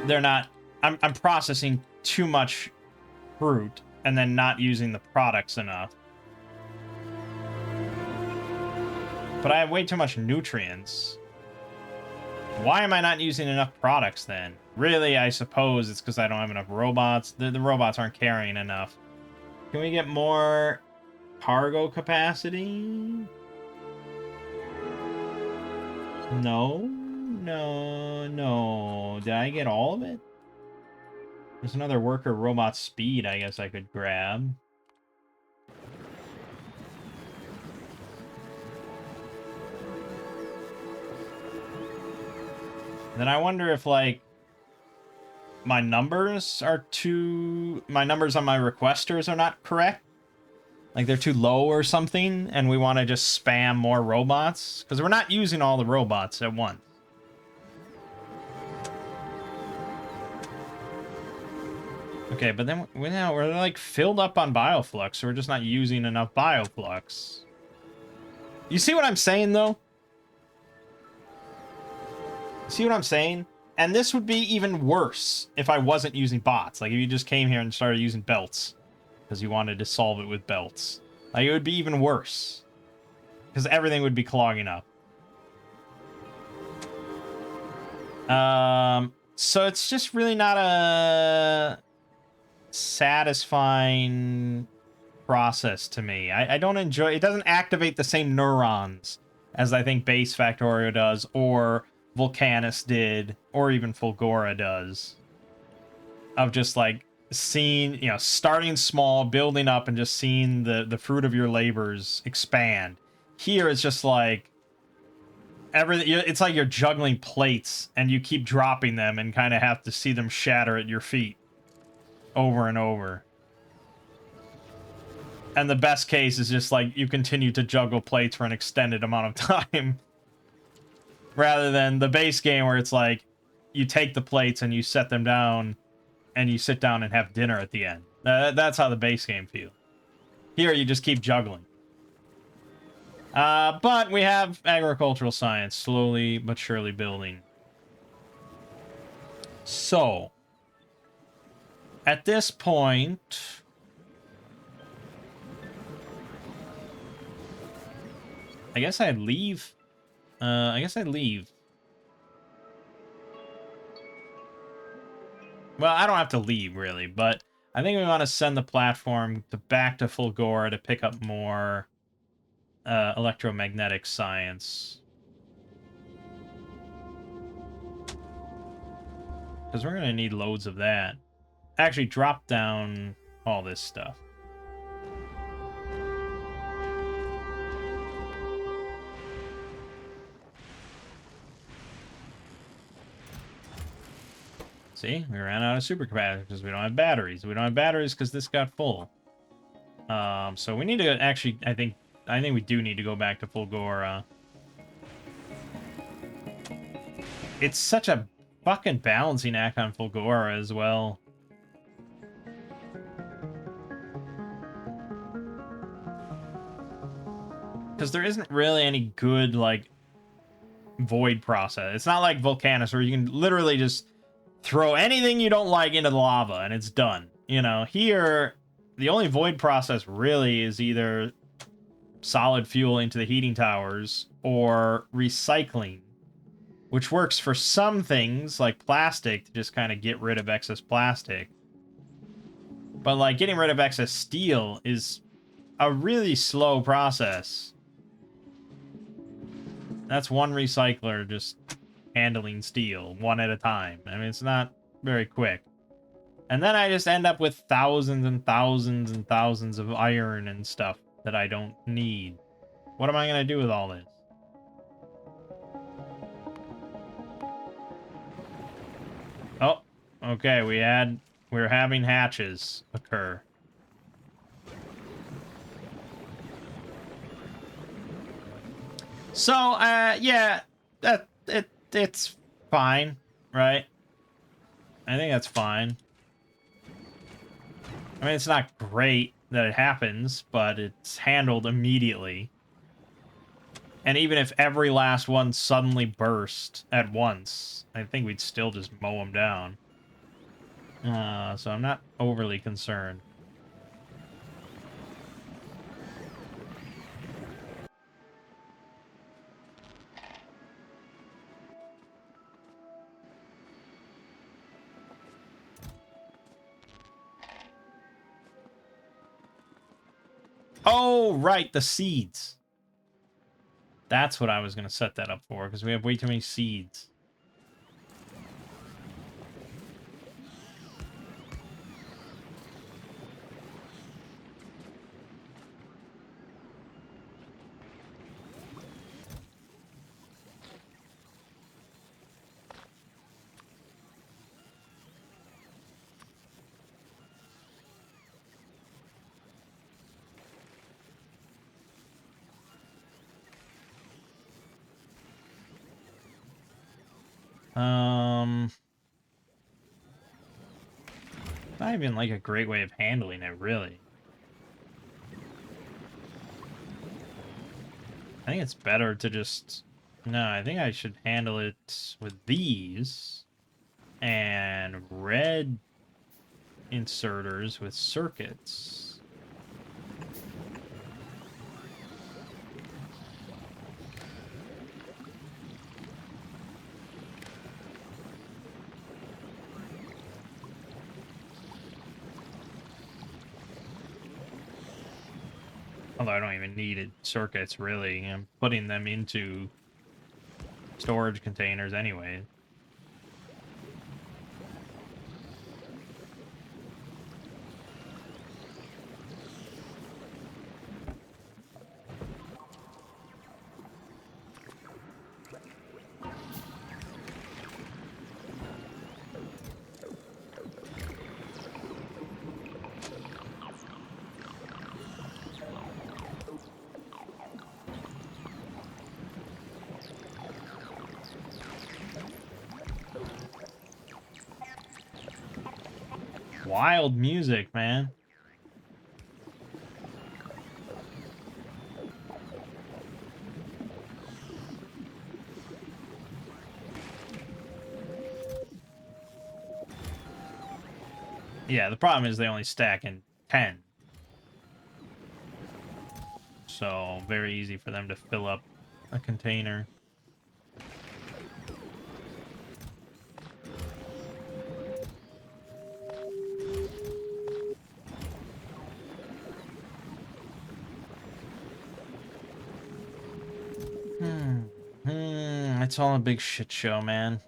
They're not... I'm processing too much fruit and then not using the products enough. But I have way too much nutrients. Why am I not using enough products then? Really, I suppose it's because I don't have enough robots. The robots aren't carrying enough. Can we get more cargo capacity? No. No. No. Did I get all of it? There's another worker robot speed I guess I could grab. Then I wonder if, like, my numbers on my requesters are not correct. Like, they're too low or something, and we want to just spam more robots. Because we're not using all the robots at once. Okay, but then we're like filled up on bioflux, so we're just not using enough bioflux. You see what I'm saying, though? See what I'm saying? And this would be even worse if I wasn't using bots. Like, if you just came here and started using belts because you wanted to solve it with belts. Like, it would be even worse. Because everything would be clogging up. So it's just really not a satisfying process to me. I don't enjoy it. Doesn't activate the same neurons as I think base Factorio does, or Volcanus did, or even Fulgora does. Of just like seeing, you know, starting small, building up, and just seeing the fruit of your labors expand. Here it's just like everything. It's like you're juggling plates, and you keep dropping them, and kind of have to see them shatter at your feet over and over. And the best case is just like you continue to juggle plates for an extended amount of time. Rather than the base game where it's like you take the plates and you set them down and you sit down and have dinner at the end. That's how the base game feels. Here you just keep juggling. But we have agricultural science slowly but surely building. So, at this point, I guess I'd leave. I guess I'd leave. Well, I don't have to leave, really, but I think we want to send the platform back to Fulgora to pick up more electromagnetic science. Because we're going to need loads of that. Actually, drop down all this stuff. See, we ran out of supercapacitors because we don't have batteries. We don't have batteries because this got full. So we need to actually, I think we do need to go back to Fulgora. It's such a fucking balancing act on Fulgora as well. Because there isn't really any good, like, void process. It's not like Volcanus where you can literally just throw anything you don't like into the lava and it's done. You know, here, the only void process really is either solid fuel into the heating towers or recycling, which works for some things like plastic to just kind of get rid of excess plastic. But like getting rid of excess steel is a really slow process. That's one recycler just handling steel one at a time. I mean, it's not very quick. And then I just end up with thousands and thousands and thousands of iron and stuff that I don't need. What am I going to do with all this? Oh, okay, we're having hatches occur. So, yeah, it's fine, right? I think that's fine. I mean, it's not great that it happens, but it's handled immediately. And even if every last one suddenly burst at once, I think we'd still just mow them down. So I'm not overly concerned. Oh, right, the seeds. That's what I was going to set that up for, because we have way too many seeds. Not even like a great way of handling it, really. I think it's better to just... No, I think I should handle it with these. And red inserters with circuits. Although I don't even need circuits, really. I'm putting them into storage containers anyway. Wild music, man. Yeah, the problem is they only stack in 10. So, very easy for them to fill up a container. It's all a big shit show, man.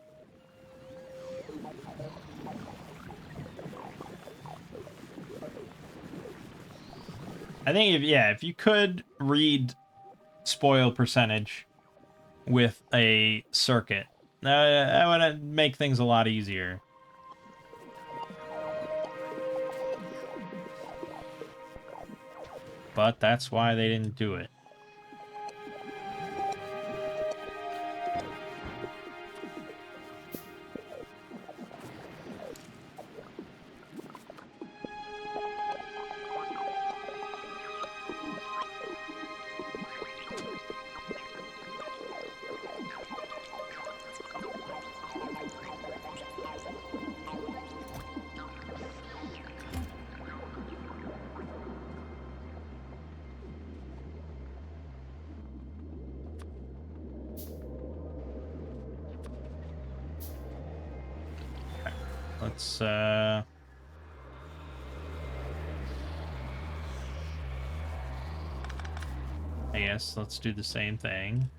I think if you could read spoil percentage with a circuit, that would make things a lot easier. But that's why they didn't do it. Let's, I guess let's do the same thing.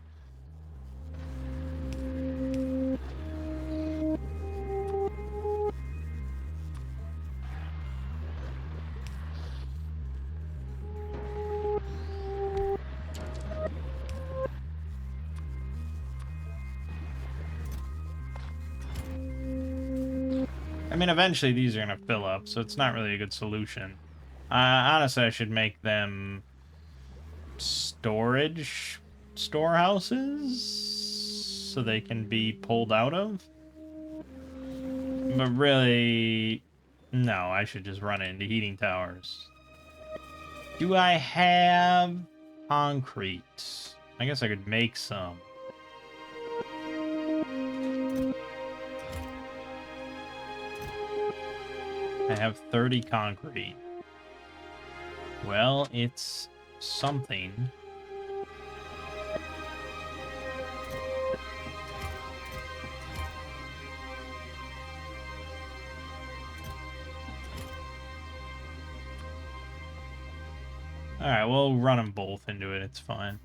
I mean, eventually these are going to fill up, so it's not really a good solution. Honestly, I should make them storehouses so they can be pulled out of. But really, no, I should just run it into heating towers. Do I have concrete? I guess I could make some. I have 30 concrete. Well, it's something. Alright, we'll run them both into it. It's fine.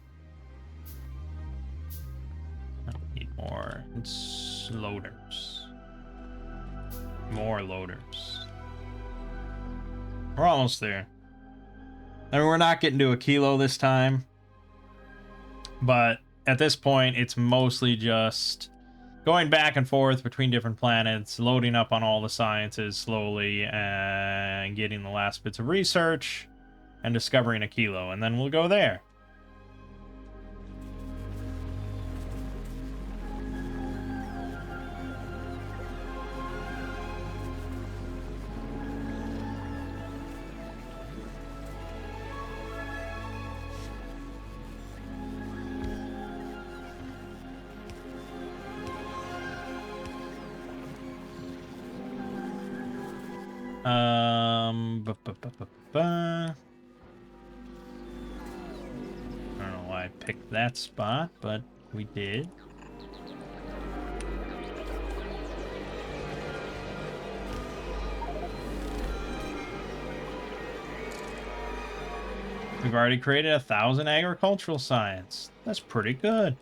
I need more loaders. More loaders. We're almost there. I mean, we're not getting to a kilo this time. But at this point, it's mostly just going back and forth between different planets, loading up on all the sciences slowly, and getting the last bits of research, and discovering a kilo, and then we'll go there. I don't know why I picked that spot, but we did. We've already created 1,000 agricultural science. That's pretty good.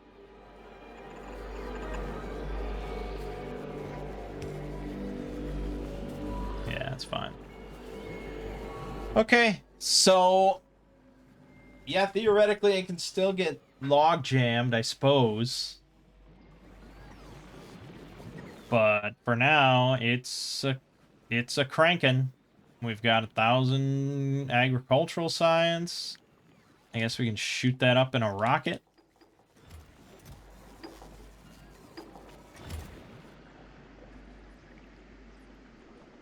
Yeah, that's fine. Okay, so yeah, theoretically it can still get log jammed, I suppose. But for now, it's a cranking. We've got 1,000 agricultural science. I guess we can shoot that up in a rocket.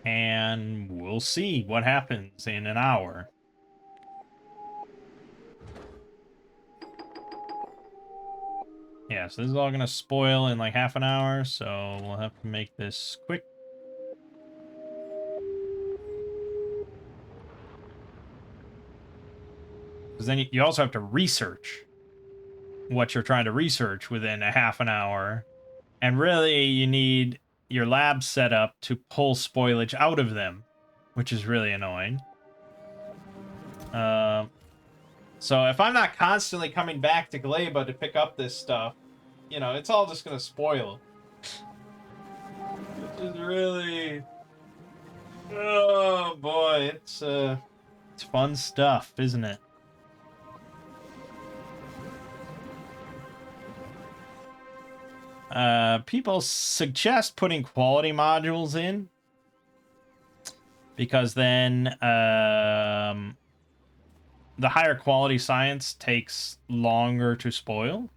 And we'll see what happens in an hour. Yeah, so this is all going to spoil in like half an hour, so we'll have to make this quick. Because then you also have to research what you're trying to research within a half an hour. And really, you need your lab set up to pull spoilage out of them, which is really annoying. So if I'm not constantly coming back to Gleba to pick up this stuff, you know, it's all just going to spoil. Which is really... Oh, boy. It's fun stuff, isn't it? People suggest putting quality modules in. Because then, the higher quality science takes longer to spoil,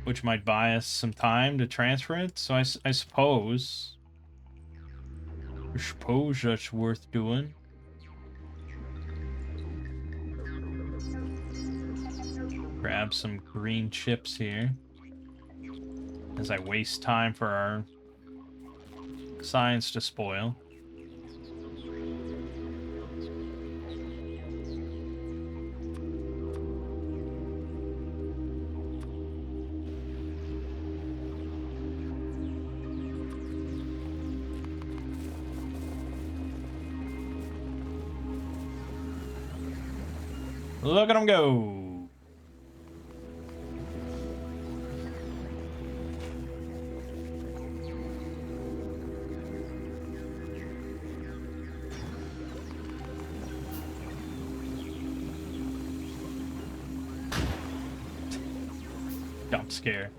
which might buy us some time to transfer it. So I suppose that's worth doing. Grab some green chips here as I waste time for our science to spoil. Look at them go. Jump scare.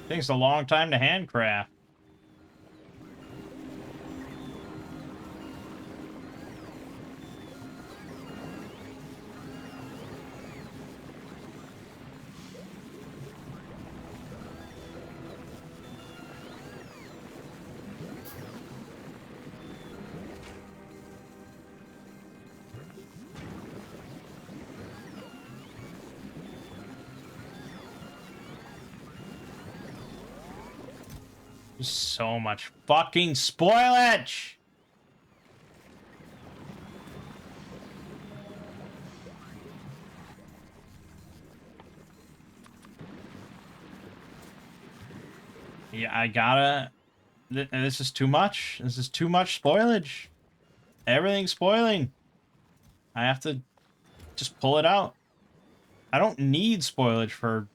Takes a long time to handcraft. So much fucking spoilage! Yeah, I gotta... This is too much. This is too much spoilage. Everything's spoiling. I have to just pull it out. I don't need spoilage for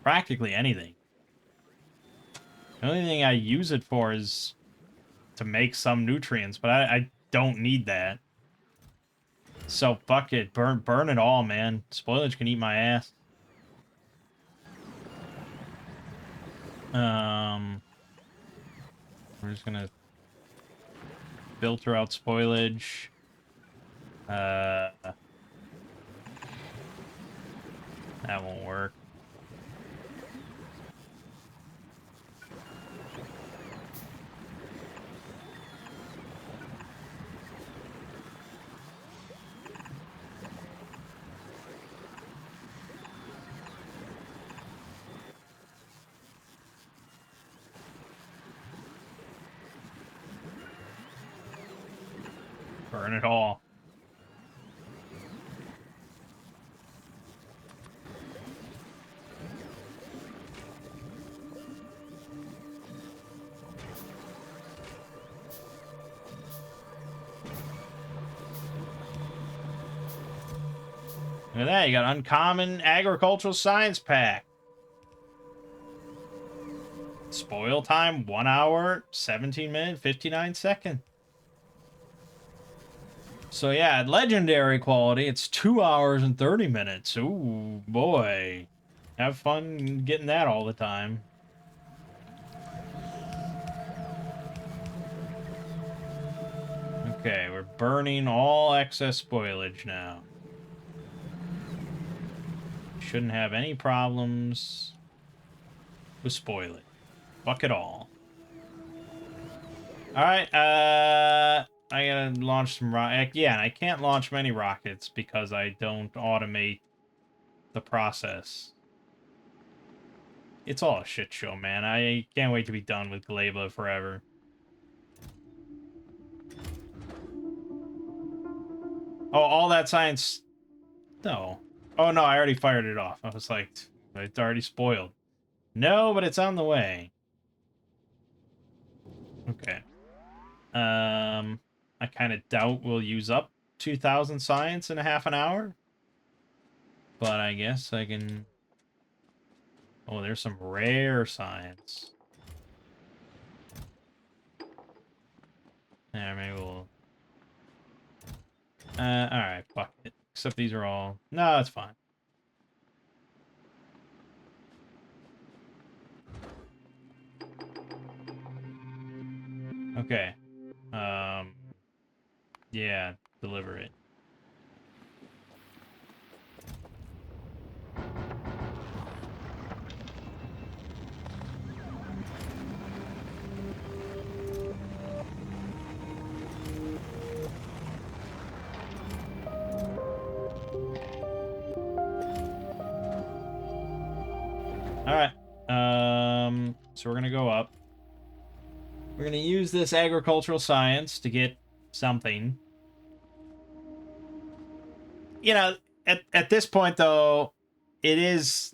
practically anything. The only thing I use it for is to make some nutrients, but I don't need that. So fuck it. Burn it all, man. Spoilage can eat my ass. We're just gonna filter out spoilage. That won't work. Burn it all. Look at that, you got Uncommon Agricultural Science Pack. Spoil time, 1 hour, 17 minutes, 59 seconds. So yeah, at legendary quality, it's 2 hours and 30 minutes. Ooh, boy. Have fun getting that all the time. Okay, we're burning all excess spoilage now. Shouldn't have any problems with spoilage. Fuck it all. Alright, I gotta launch some yeah, and I can't launch many rockets because I don't automate the process. It's all a shit show, man. I can't wait to be done with Gleba forever. Oh, all that science... No. Oh, no, I already fired it off. I was like, it's already spoiled. No, but it's on the way. Okay. I kind of doubt we'll use up 2,000 science in a half an hour. But I guess I can... Oh, there's some rare science. Yeah, maybe we'll... alright, fuck it. Except these are all... No, it's fine. Okay. Yeah, deliver it. Alright. So we're gonna go up. We're gonna use this agricultural science to get something. You know, at this point, though, it is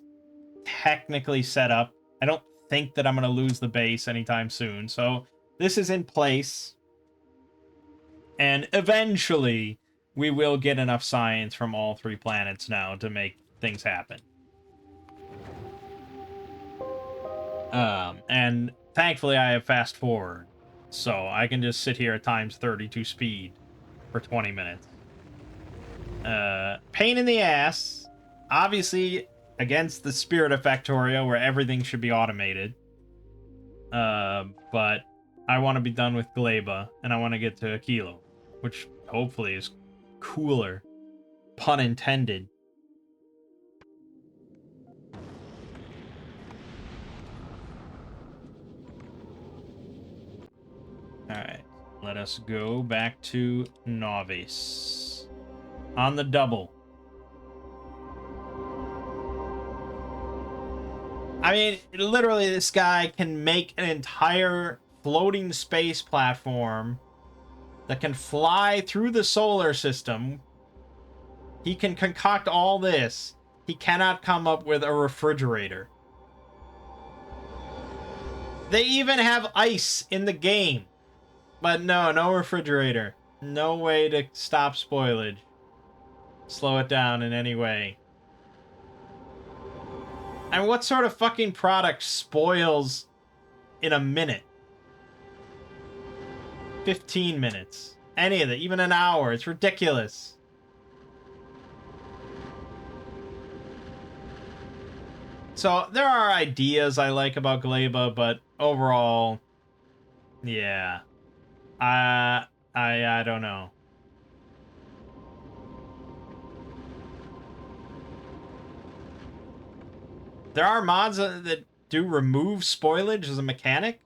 technically set up. I don't think that I'm gonna lose the base anytime soon. So this is in place. And eventually, we will get enough science from all 3 planets now to make things happen. And thankfully I have fast forward, so I can just sit here at times 32 speed for 20 minutes. Pain in the ass, obviously against the spirit of Factorio, where everything should be automated. But I want to be done with Gleba, and I want to get to a Kilo, which hopefully is cooler. Pun intended. Alright, let us go back to Novice. On the double. I mean, literally, this guy can make an entire floating space platform that can fly through the solar system. He can concoct all this. He cannot come up with a refrigerator. They even have ice in the game. But no refrigerator. No way to stop spoilage. Slow it down in any way. And what sort of fucking product spoils in a minute? 15 minutes. Any of it. Even an hour. It's ridiculous. So, there are ideas I like about Gleba, but overall, yeah. I don't know. There are mods that do remove spoilage as a mechanic,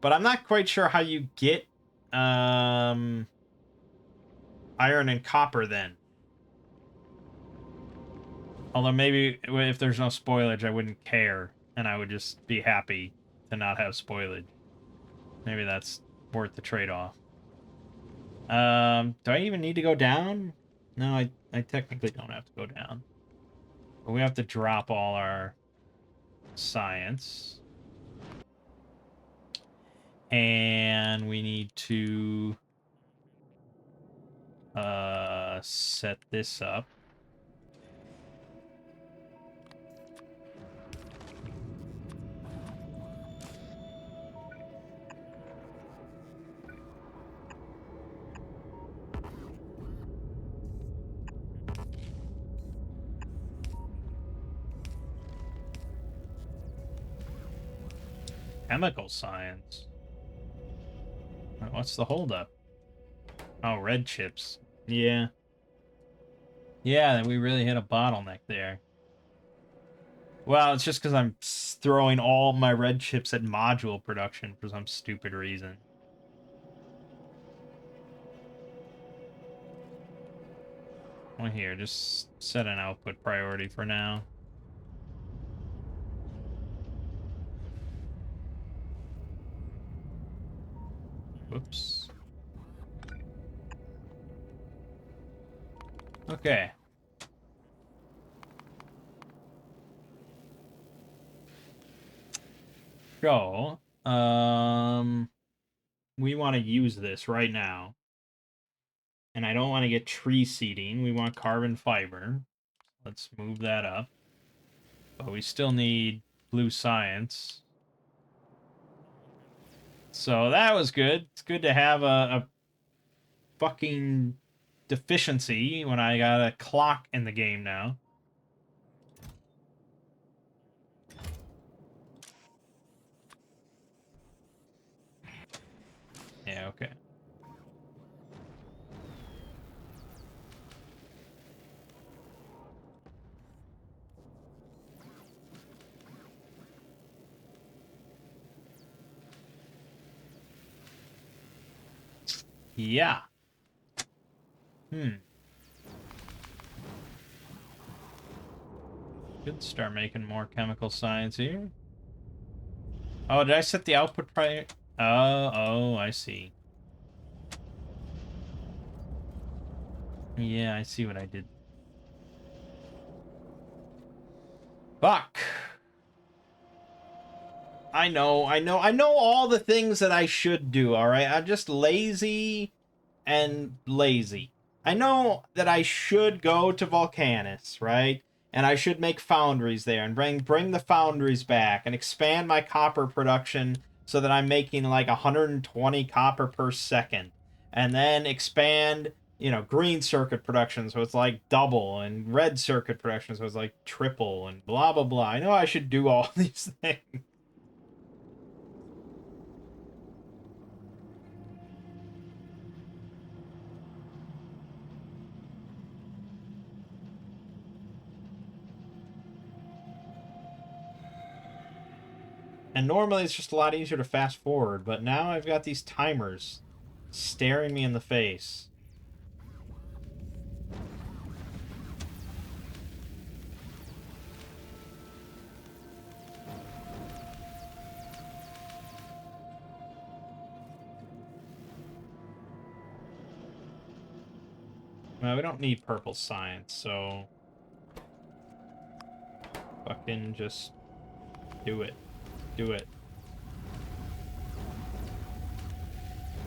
but I'm not quite sure how you get iron and copper then. Although maybe if there's no spoilage, I wouldn't care, and I would just be happy to not have spoilage. Maybe that's worth the trade-off. Do I even need to go down? No, I technically don't have to go down. But we have to drop all our science. And we need to set this up. Chemical science. What's the holdup? Oh, red chips. Yeah. Yeah, we really hit a bottleneck there. Well, it's just because I'm throwing all my red chips at module production for some stupid reason. Well, here, just set an output priority for now. Whoops. Okay. So, we want to use this right now. And I don't want to get tree seeding. We want carbon fiber. Let's move that up. But we still need blue science. So that was good. It's good to have a fucking deficiency when I got a clock in the game now. Yeah, okay. Yeah. Could start making more chemical science here. Oh, did I set the output prior? Oh, I see. Yeah, I see what I did. Fuck. I know all the things that I should do, alright? I'm just lazy and lazy. I know that I should go to Volcanus, right? And I should make foundries there and bring the foundries back and expand my copper production so that I'm making like 120 copper per second. And then expand, green circuit production so it's like double, and red circuit production so it's like triple, and blah blah blah. I know I should do all these things. And normally it's just a lot easier to fast forward, but now I've got these timers staring me in the face. No, we don't need purple science, so fucking just do it. Do it.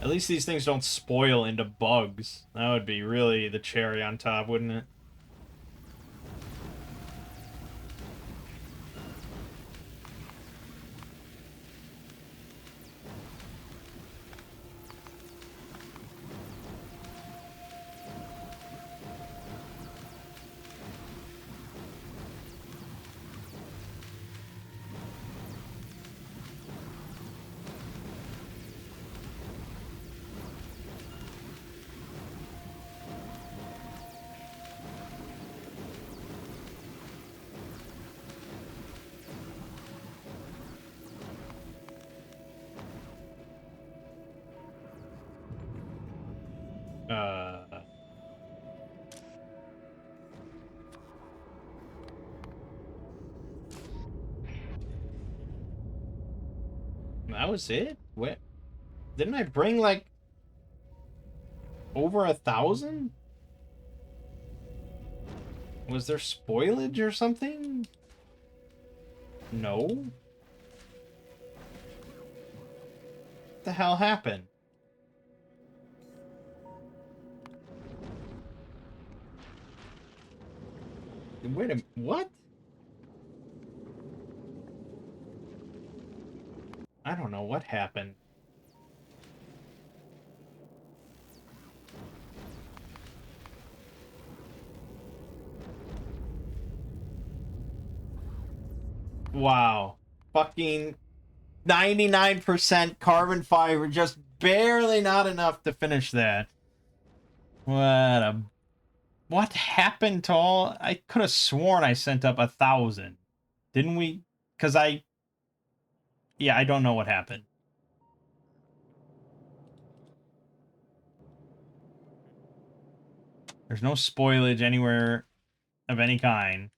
At least these things don't spoil into bugs. That would be really the cherry on top, wouldn't it? Uh, that was it? What? Didn't I bring, like, over 1,000? Was there spoilage or something? No? What the hell happened? Wait a... What? I don't know what happened. Wow. Fucking 99% carbon fiber, just barely not enough to finish that. What a... What happened to all... I could have sworn I sent up 1,000. Didn't we? Because I... Yeah, I don't know what happened. There's no spoilage anywhere of any kind.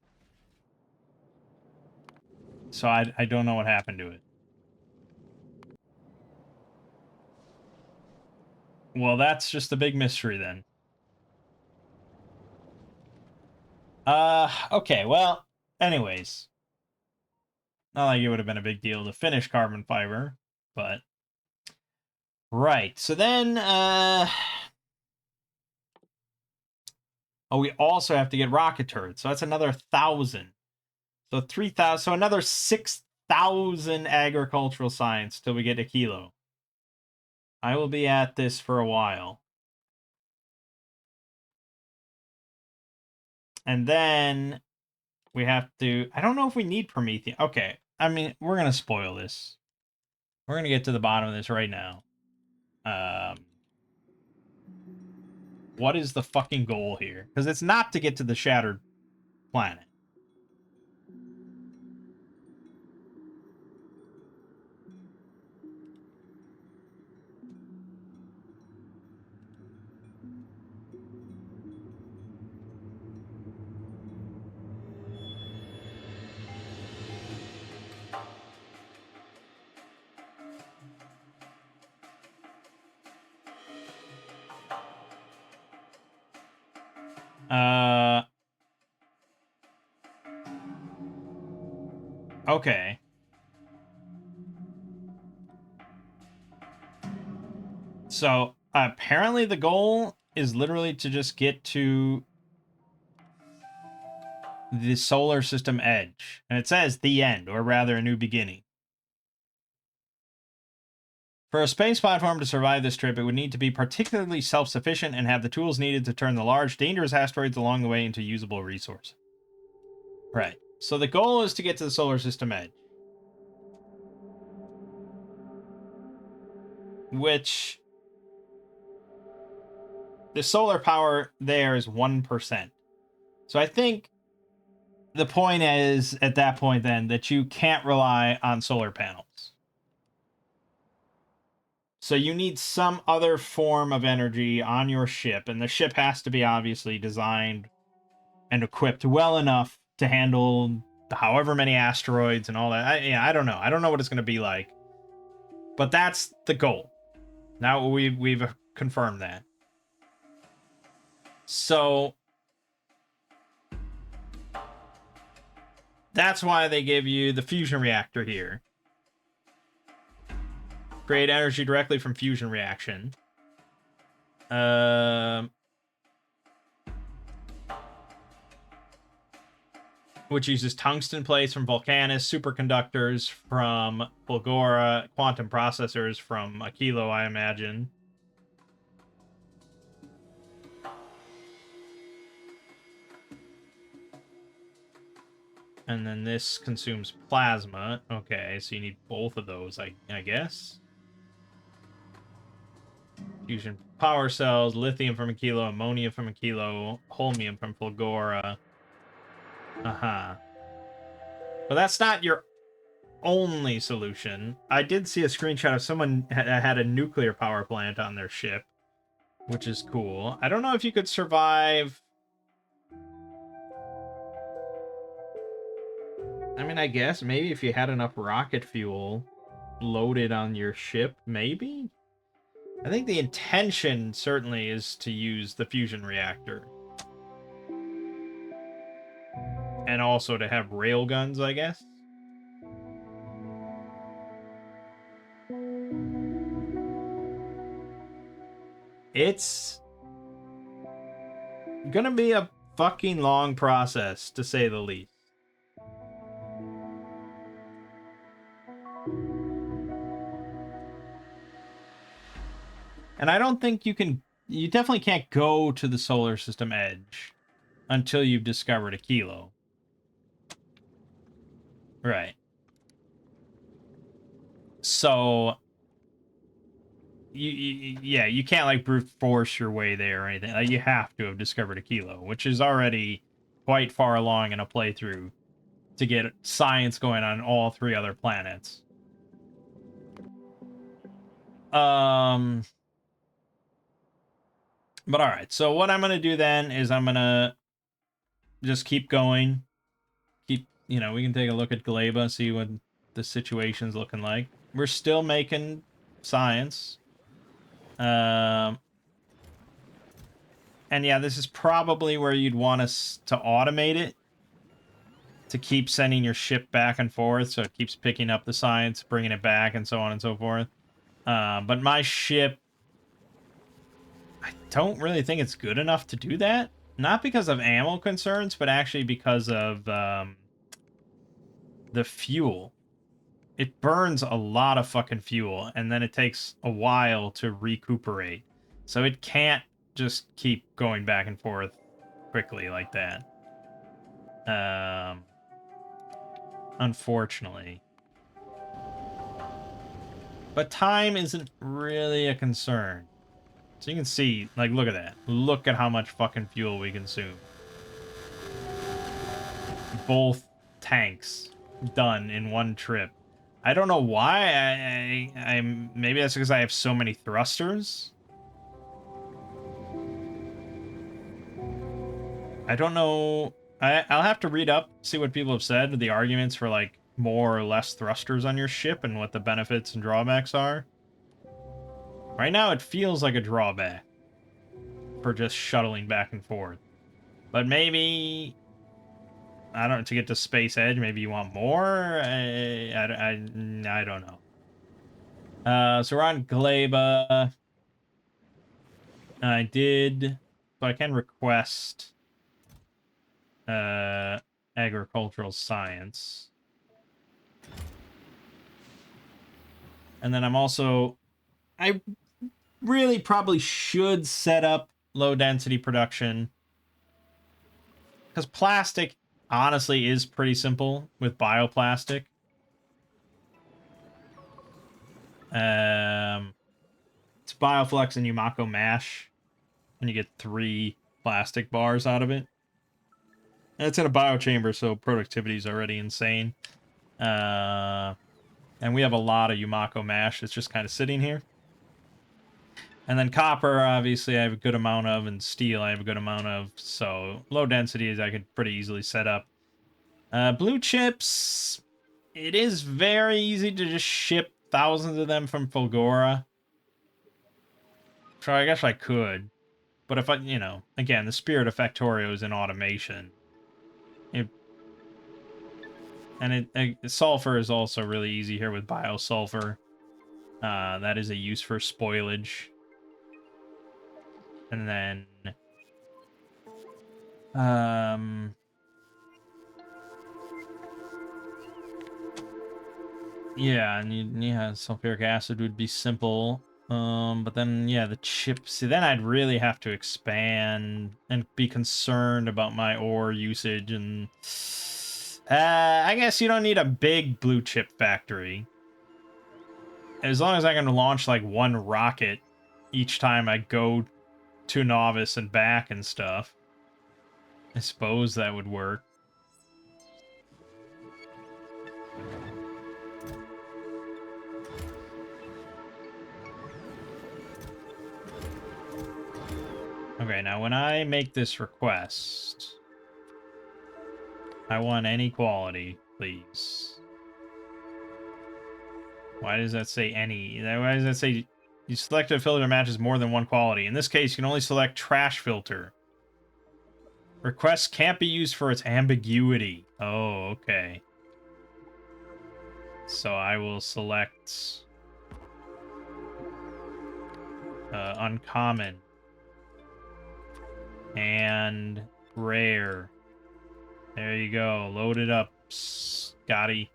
So I don't know what happened to it. Well, that's just a big mystery then. Okay, well, anyways. Not like it would have been a big deal to finish carbon fiber, but... Right, so then, oh, we also have to get rocket turrets, so that's another 1,000. So 3,000, so another 6,000 agricultural science till we get a kilo. I will be at this for a while. And then we have to... I don't know if we need Promethean. Okay, I mean, we're going to spoil this. We're going to get to the bottom of this right now. What is the fucking goal here? Because it's not to get to the shattered planet. Okay. So apparently the goal is literally to just get to the solar system edge. And it says the end, or rather a new beginning. For a space platform to survive this trip, it would need to be particularly self-sufficient and have the tools needed to turn the large, dangerous asteroids along the way into usable resources. Right. So the goal is to get to the solar system edge. Which... the solar power there is 1%. So I think the point is, at that point then, that you can't rely on solar panels. So you need some other form of energy on your ship, and the ship has to be obviously designed and equipped well enough to handle however many asteroids and all that. I don't know. I don't know what it's going to be like. But that's the goal. Now we've confirmed that. So that's why they give you the fusion reactor here. Create energy directly from fusion reaction. Which uses tungsten plates from Vulcanus, superconductors from Fulgora, quantum processors from Aquilo, I imagine. And then this consumes plasma. Okay, so you need both of those, I guess. Fusion power cells, lithium from Aquilo, ammonia from Aquilo, holmium from Fulgora. Uh-huh. But that's not your only solution. I did see a screenshot of someone had a nuclear power plant on their ship, which is cool. I don't know if you could survive. I mean, I guess maybe if you had enough rocket fuel loaded on your ship, maybe? I think the intention certainly is to use the fusion reactor. And also to have railguns, I guess. It's gonna be a fucking long process, to say the least. And I don't think you definitely can't go to the solar system edge until you've discovered Aquilo. Right. So, you can't like brute force your way there or anything. Like, you have to have discovered Aquilo, which is already quite far along in a playthrough to get science going on all 3 other planets. But all right. So what I'm gonna do then is I'm gonna just keep going. We can take a look at Gleba, see what the situation's looking like. We're still making science. And yeah, this is probably where you'd want us to automate it to keep sending your ship back and forth, so it keeps picking up the science, bringing it back, and so on and so forth. But my ship, I don't really think it's good enough to do that. Not because of ammo concerns, but actually because of the fuel. It burns a lot of fucking fuel, and then it takes a while to recuperate. So it can't just keep going back and forth quickly like that. Unfortunately. But time isn't really a concern. So you can see, like, look at that. Look at how much fucking fuel we consume. Both tanks done in one trip. I don't know why. I'm maybe that's because I have so many thrusters. I don't know. I'll have to read up, see what people have said, the arguments for like more or less thrusters on your ship and what the benefits and drawbacks are. Right now, it feels like a drawback for just shuttling back and forth. But maybe, I don't know, to get to Space Edge, maybe you want more? I don't know. So we're on Gleba. I did, so I can request agricultural science. And then I really probably should set up low density production, because plastic honestly is pretty simple with bioplastic. It's Bioflux and Yumako mash, and you get 3 plastic bars out of it. And it's in a biochamber, so productivity is already insane. And we have a lot of Yumako mash that's just kind of sitting here. And then copper, obviously, I have a good amount of, and steel I have a good amount of. So low densities I could pretty easily set up. Blue chips, it is very easy to just ship thousands of them from Fulgora. So I guess I could. But if I, you know, again, the spirit of Factorio is in automation. Sulfur is also really easy here with biosulfur. That is a use for spoilage. And then... yeah, and yeah, sulfuric acid would be simple. But then, yeah, the chips... See, then I'd really have to expand and be concerned about my ore usage and... I guess you don't need a big blue chip factory. As long as I can launch, like, one rocket each time I go to Novice and back and stuff. I suppose that would work. Okay, now when I make this request, I want any quality, please. Why does that say any? Why does that say you select a filter that matches more than one quality? In this case, you can only select trash filter. Requests can't be used for its ambiguity. Oh, okay. So I will select uncommon and rare. There you go. Load it up, Scotty.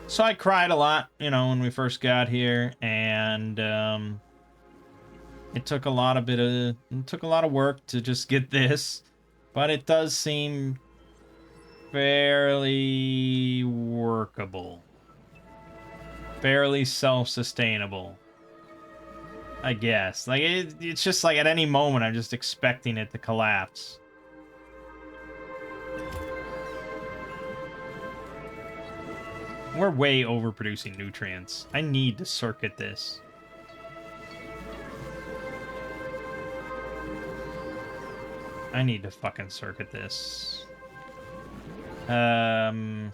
So I cried a lot, you know, when we first got here, and it took a lot of work to just get this, but it does seem fairly workable, fairly self-sustainable, I guess. Like it's just like at any moment I'm just expecting it to collapse. We're way overproducing nutrients. I need to circuit this. I need to fucking circuit this. So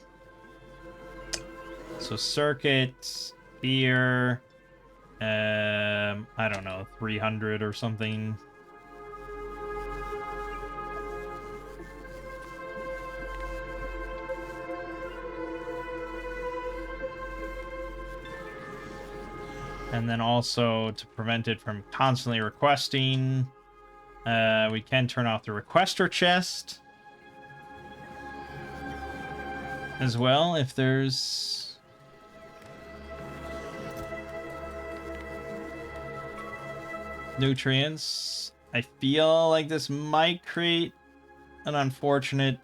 circuit here. I don't know, 300 or something. And then also to prevent it from constantly requesting, we can turn off the requester chest as well if there's nutrients. I feel like this might create an unfortunate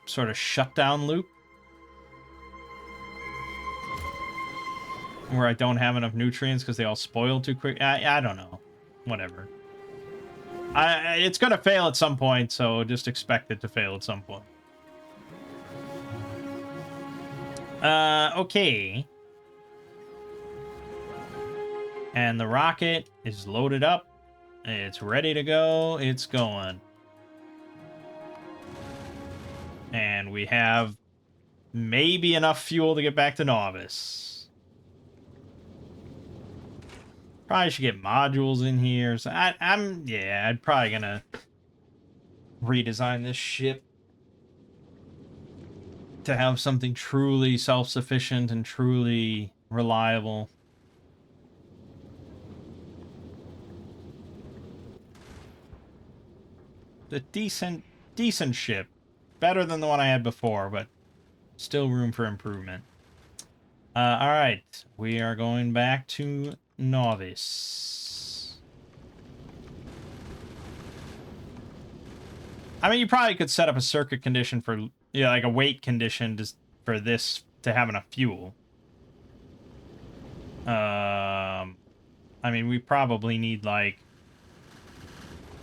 sort of shutdown loop where I don't have enough nutrients because they all spoil too quick. I don't know. Whatever. It's gonna fail at some point, so just expect it to fail at some point. Okay. And the rocket is loaded up. It's ready to go. It's going. And we have maybe enough fuel to get back to Novice. Probably should get modules in here. So I'd probably gonna redesign this ship to have something truly self-sufficient and truly reliable. The decent ship. Better than the one I had before, but still room for improvement. Alright. We are going back to Novice. I mean, you probably could set up a circuit condition for, yeah, like a weight condition for this to have enough fuel. I mean, we probably need, like...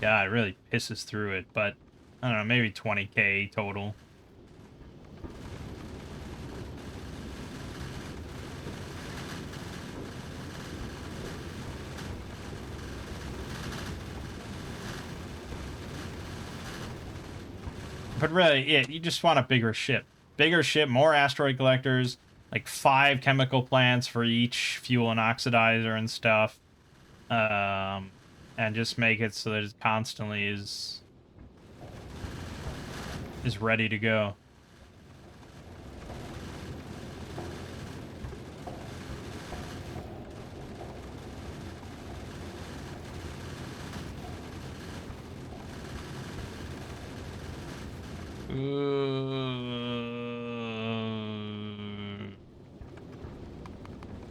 God, it really pisses through it, but... I don't know, maybe 20k total. But really, yeah, you just want a bigger ship. Bigger ship, more asteroid collectors, like 5 chemical plants for each fuel and oxidizer and stuff. And just make it so that it constantly is ready to go.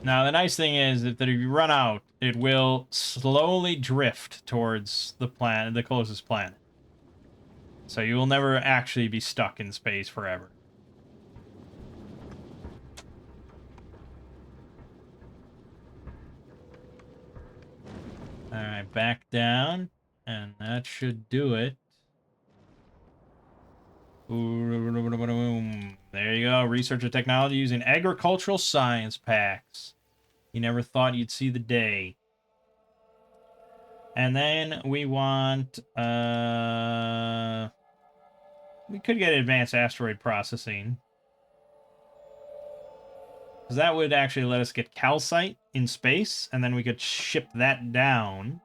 Now, the nice thing is that if you run out, it will slowly drift towards the closest planet. So you will never actually be stuck in space forever. Alright, back down. And that should do it. There you go. Research and technology using agricultural science packs. You never thought you'd see the day. And then we want... we could get advanced asteroid processing. Because that would actually let us get calcite in space, and then we could ship that down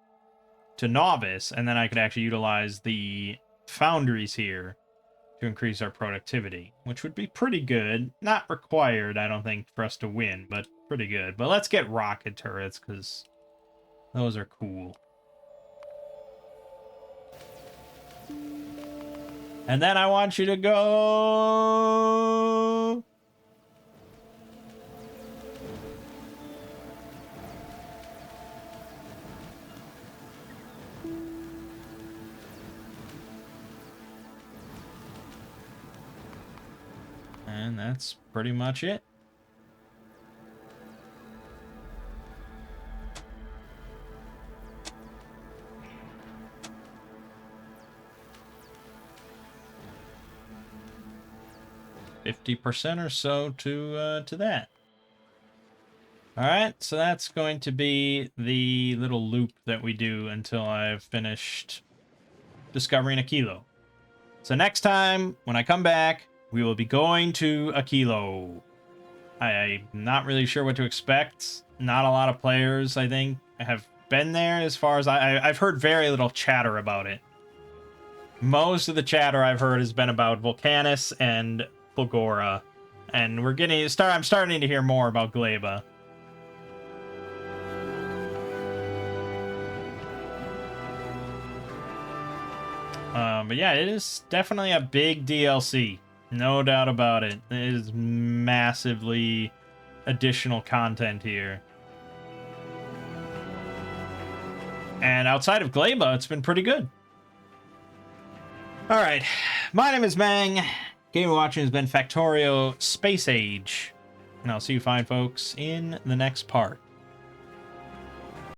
to Novice, and then I could actually utilize the foundries here to increase our productivity, which would be pretty good. Not required, I don't think, for us to win, but pretty good. But let's get rocket turrets, because those are cool. And then I want you to go... And that's pretty much it. $50% or so to that. All right, so that's going to be the little loop that we do until I've finished discovering a kilo. So next time, when I come back, we will be going to a kilo. I'm not really sure what to expect. Not a lot of players, I think, have been there as far as I've heard very little chatter about it. Most of the chatter I've heard has been about Volcanus and Fulgora. And I'm starting to hear more about Gleba. But yeah, it is definitely a big DLC. No doubt about it. It is massively additional content here. And outside of Gleba, it's been pretty good. Alright, my name is Mangg. Game you're watching has been Factorio Space Age. And I'll see you fine folks in the next part.